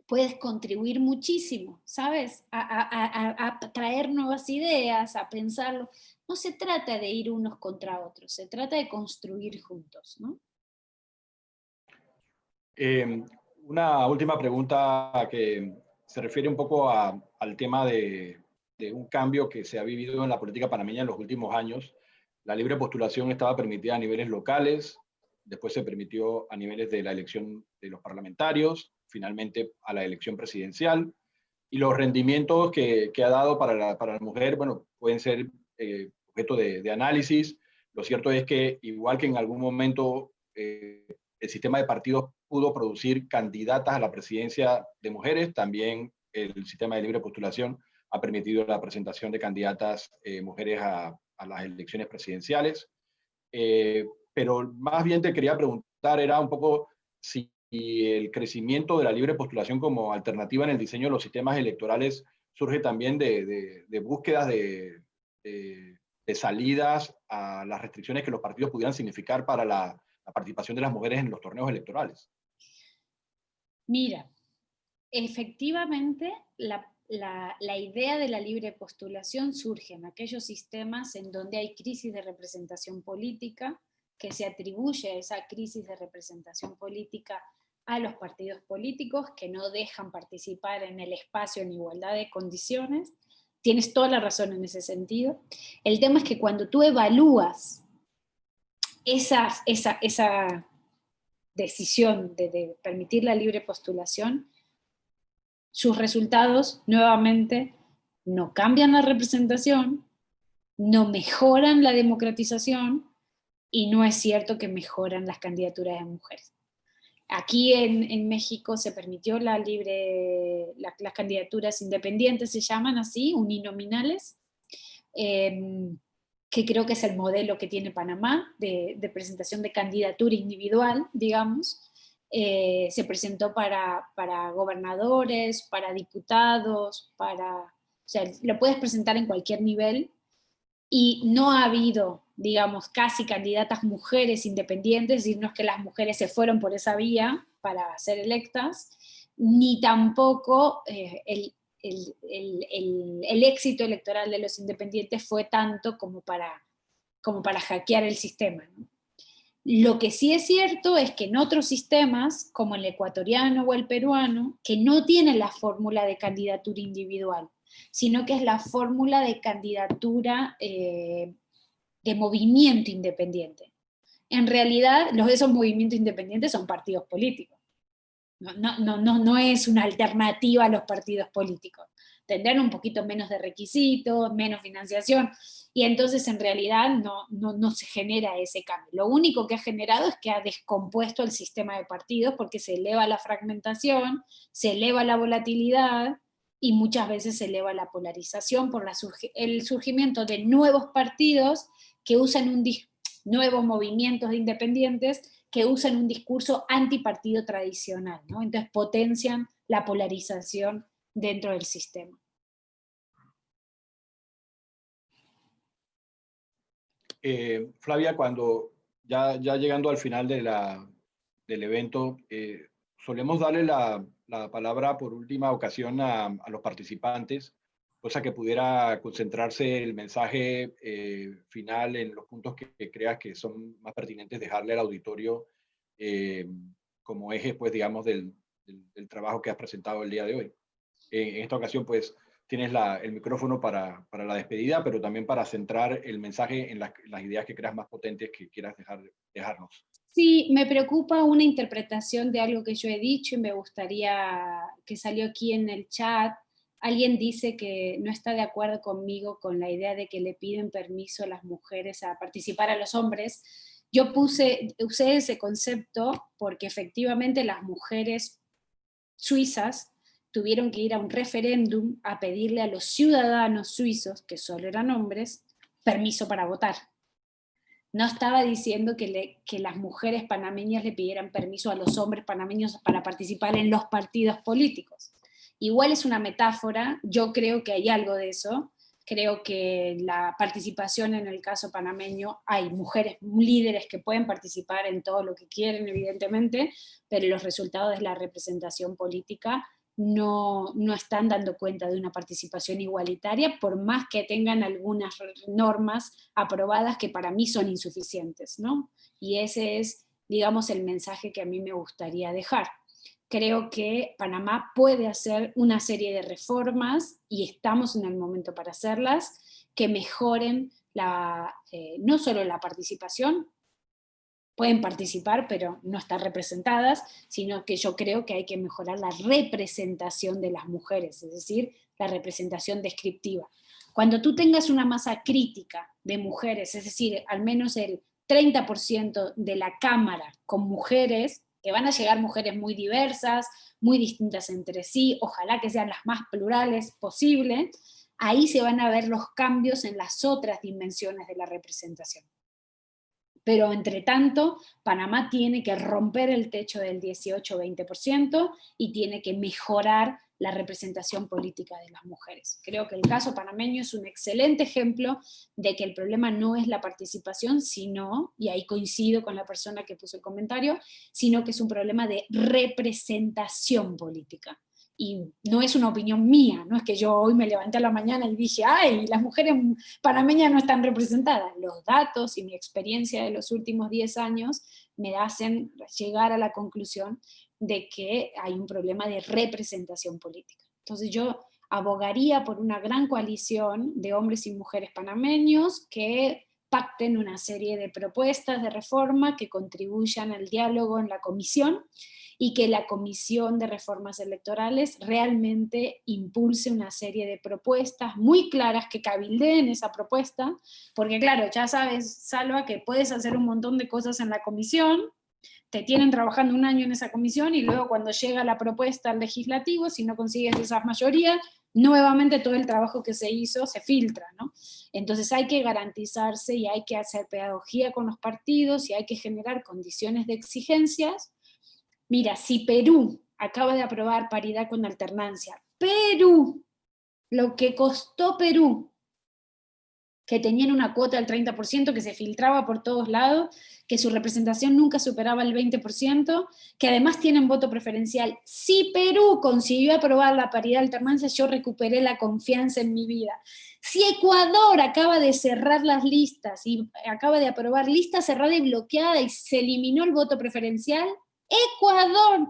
puedes contribuir muchísimo, ¿sabes? A traer nuevas ideas, a pensarlo. No se trata de ir unos contra otros, se trata de construir juntos, ¿no? Una última pregunta que se refiere un poco al tema de un cambio que se ha vivido en la política panameña en los últimos años. La libre postulación estaba permitida a niveles locales, después se permitió a niveles de la elección de los parlamentarios, finalmente a la elección presidencial, y los rendimientos que ha dado para la mujer, bueno, pueden ser objeto de análisis. Lo cierto es que, igual que en algún momento el sistema de partidos pudo producir candidatas a la presidencia de mujeres, también el sistema de libre postulación ha permitido la presentación de candidatas mujeres a las elecciones presidenciales. Pero más bien te quería preguntar, era un poco si el crecimiento de la libre postulación como alternativa en el diseño de los sistemas electorales surge también de búsquedas de salidas a las restricciones que los partidos pudieran significar para la participación de las mujeres en los torneos electorales. Mira, efectivamente la idea de la libre postulación surge en aquellos sistemas en donde hay crisis de representación política, que se atribuye a esa crisis de representación política a los partidos políticos que no dejan participar en el espacio en igualdad de condiciones. Tienes toda la razón en ese sentido. El tema es que cuando tú evalúas esa decisión de permitir la libre postulación, sus resultados nuevamente no cambian la representación, no mejoran la democratización y no es cierto que mejoran las candidaturas de mujeres. Aquí en México se permitió las candidaturas independientes, se llaman así, uninominales, que creo que es el modelo que tiene Panamá de presentación de candidatura individual, digamos. Se presentó para gobernadores, para diputados, o sea, lo puedes presentar en cualquier nivel, y no ha habido, digamos, casi candidatas mujeres independientes, es decir, no es que las mujeres se fueron por esa vía para ser electas, ni tampoco el éxito electoral de los independientes fue tanto como para hackear el sistema, ¿no? Lo que sí es cierto es que en otros sistemas, como el ecuatoriano o el peruano, que no tienen la fórmula de candidatura individual, sino que es la fórmula de candidatura de movimiento independiente. En realidad, esos movimientos independientes son partidos políticos. no es una alternativa a los partidos políticos. Tendrán un poquito menos de requisitos, menos financiación, y entonces en realidad no se genera ese cambio. Lo único que ha generado es que ha descompuesto el sistema de partidos porque se eleva la fragmentación, se eleva la volatilidad y muchas veces se eleva la polarización por el surgimiento de nuevos partidos que usan nuevos movimientos de independientes que usan un discurso antipartido tradicional, ¿no? Entonces potencian la polarización dentro del sistema. Flavia, cuando ya llegando al final del evento, solemos darle la palabra por última ocasión a los participantes, cosa que pudiera concentrarse el mensaje final en los puntos que creas que son más pertinentes dejarle al auditorio como eje, pues, digamos, del trabajo que has presentado el día de hoy. En esta ocasión, pues, tienes el micrófono para la despedida, pero también para centrar el mensaje en las ideas que creas más potentes que quieras dejarnos. Sí, me preocupa una interpretación de algo que yo he dicho y me gustaría que salió aquí en el chat. Alguien dice que no está de acuerdo conmigo con la idea de que le piden permiso a las mujeres a participar a los hombres. Yo usé ese concepto porque efectivamente las mujeres suizas tuvieron que ir a un referéndum a pedirle a los ciudadanos suizos, que solo eran hombres, permiso para votar. No estaba diciendo que las mujeres panameñas le pidieran permiso a los hombres panameños para participar en los partidos políticos. Igual es una metáfora, yo creo que hay algo de eso, creo que la participación en el caso panameño, hay mujeres líderes que pueden participar en todo lo que quieren, evidentemente, pero los resultados de la representación política no están dando cuenta de una participación igualitaria, por más que tengan algunas normas aprobadas que para mí son insuficientes, ¿no? Y ese es, digamos, el mensaje que a mí me gustaría dejar. Creo que Panamá puede hacer una serie de reformas, y estamos en el momento para hacerlas, que mejoren no solo la participación, pueden participar, pero no están representadas, sino que yo creo que hay que mejorar la representación de las mujeres, es decir, la representación descriptiva. Cuando tú tengas una masa crítica de mujeres, es decir, al menos el 30% de la Cámara con mujeres, que van a llegar mujeres muy diversas, muy distintas entre sí, ojalá que sean las más plurales posible, ahí se van a ver los cambios en las otras dimensiones de la representación. Pero entre tanto, Panamá tiene que romper el techo del 18-20% y tiene que mejorar la representación política de las mujeres. Creo que el caso panameño es un excelente ejemplo de que el problema no es la participación, sino, y ahí coincido con la persona que puso el comentario, sino que es un problema de representación política. Y no es una opinión mía, no es que yo hoy me levanté a la mañana y dije, ¡ay, las mujeres panameñas no están representadas! Los datos y mi experiencia de los últimos 10 años me hacen llegar a la conclusión de que hay un problema de representación política. Entonces yo abogaría por una gran coalición de hombres y mujeres panameños que pacten una serie de propuestas de reforma que contribuyan al diálogo en la comisión, y que la Comisión de Reformas Electorales realmente impulse una serie de propuestas muy claras que cabildeen esa propuesta, porque claro, ya sabes, Salva, que puedes hacer un montón de cosas en la comisión, te tienen trabajando un año en esa comisión y luego cuando llega la propuesta al legislativo, si no consigues esas mayorías, nuevamente todo el trabajo que se hizo se filtra, ¿no? Entonces hay que garantizarse y hay que hacer pedagogía con los partidos y hay que generar condiciones de exigencias. Mira, si Perú acaba de aprobar paridad con alternancia, Perú, lo que costó Perú, que tenían una cuota del 30%, que se filtraba por todos lados, que su representación nunca superaba el 20%, que además tienen voto preferencial. Si Perú consiguió aprobar la paridad de alternancia, yo recuperé la confianza en mi vida. Si Ecuador acaba de cerrar las listas y acaba de aprobar lista cerrada y bloqueada y se eliminó el voto preferencial, Ecuador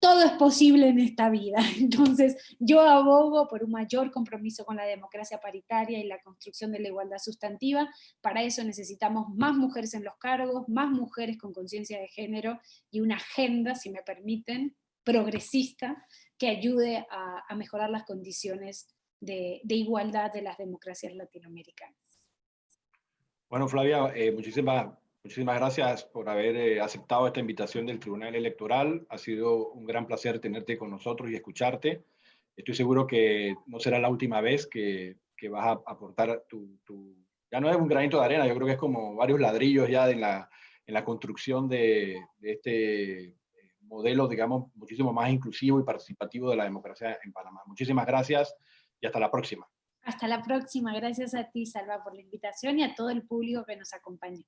todo es posible en esta vida. Entonces, yo abogo por un mayor compromiso con la democracia paritaria y la construcción de la igualdad sustantiva. Para eso necesitamos más mujeres en los cargos, más mujeres con conciencia de género y una agenda, si me permiten, progresista, que ayude a mejorar las condiciones de igualdad de las democracias latinoamericanas. Bueno, Flavia, muchísimas gracias por haber aceptado esta invitación del Tribunal Electoral. Ha sido un gran placer tenerte con nosotros y escucharte. Estoy seguro que no será la última vez que vas a aportar ya no es un granito de arena, yo creo que es como varios ladrillos ya en la construcción de este modelo, digamos, muchísimo más inclusivo y participativo de la democracia en Panamá. Muchísimas gracias y hasta la próxima. Hasta la próxima. Gracias a ti, Salva, por la invitación y a todo el público que nos acompaña.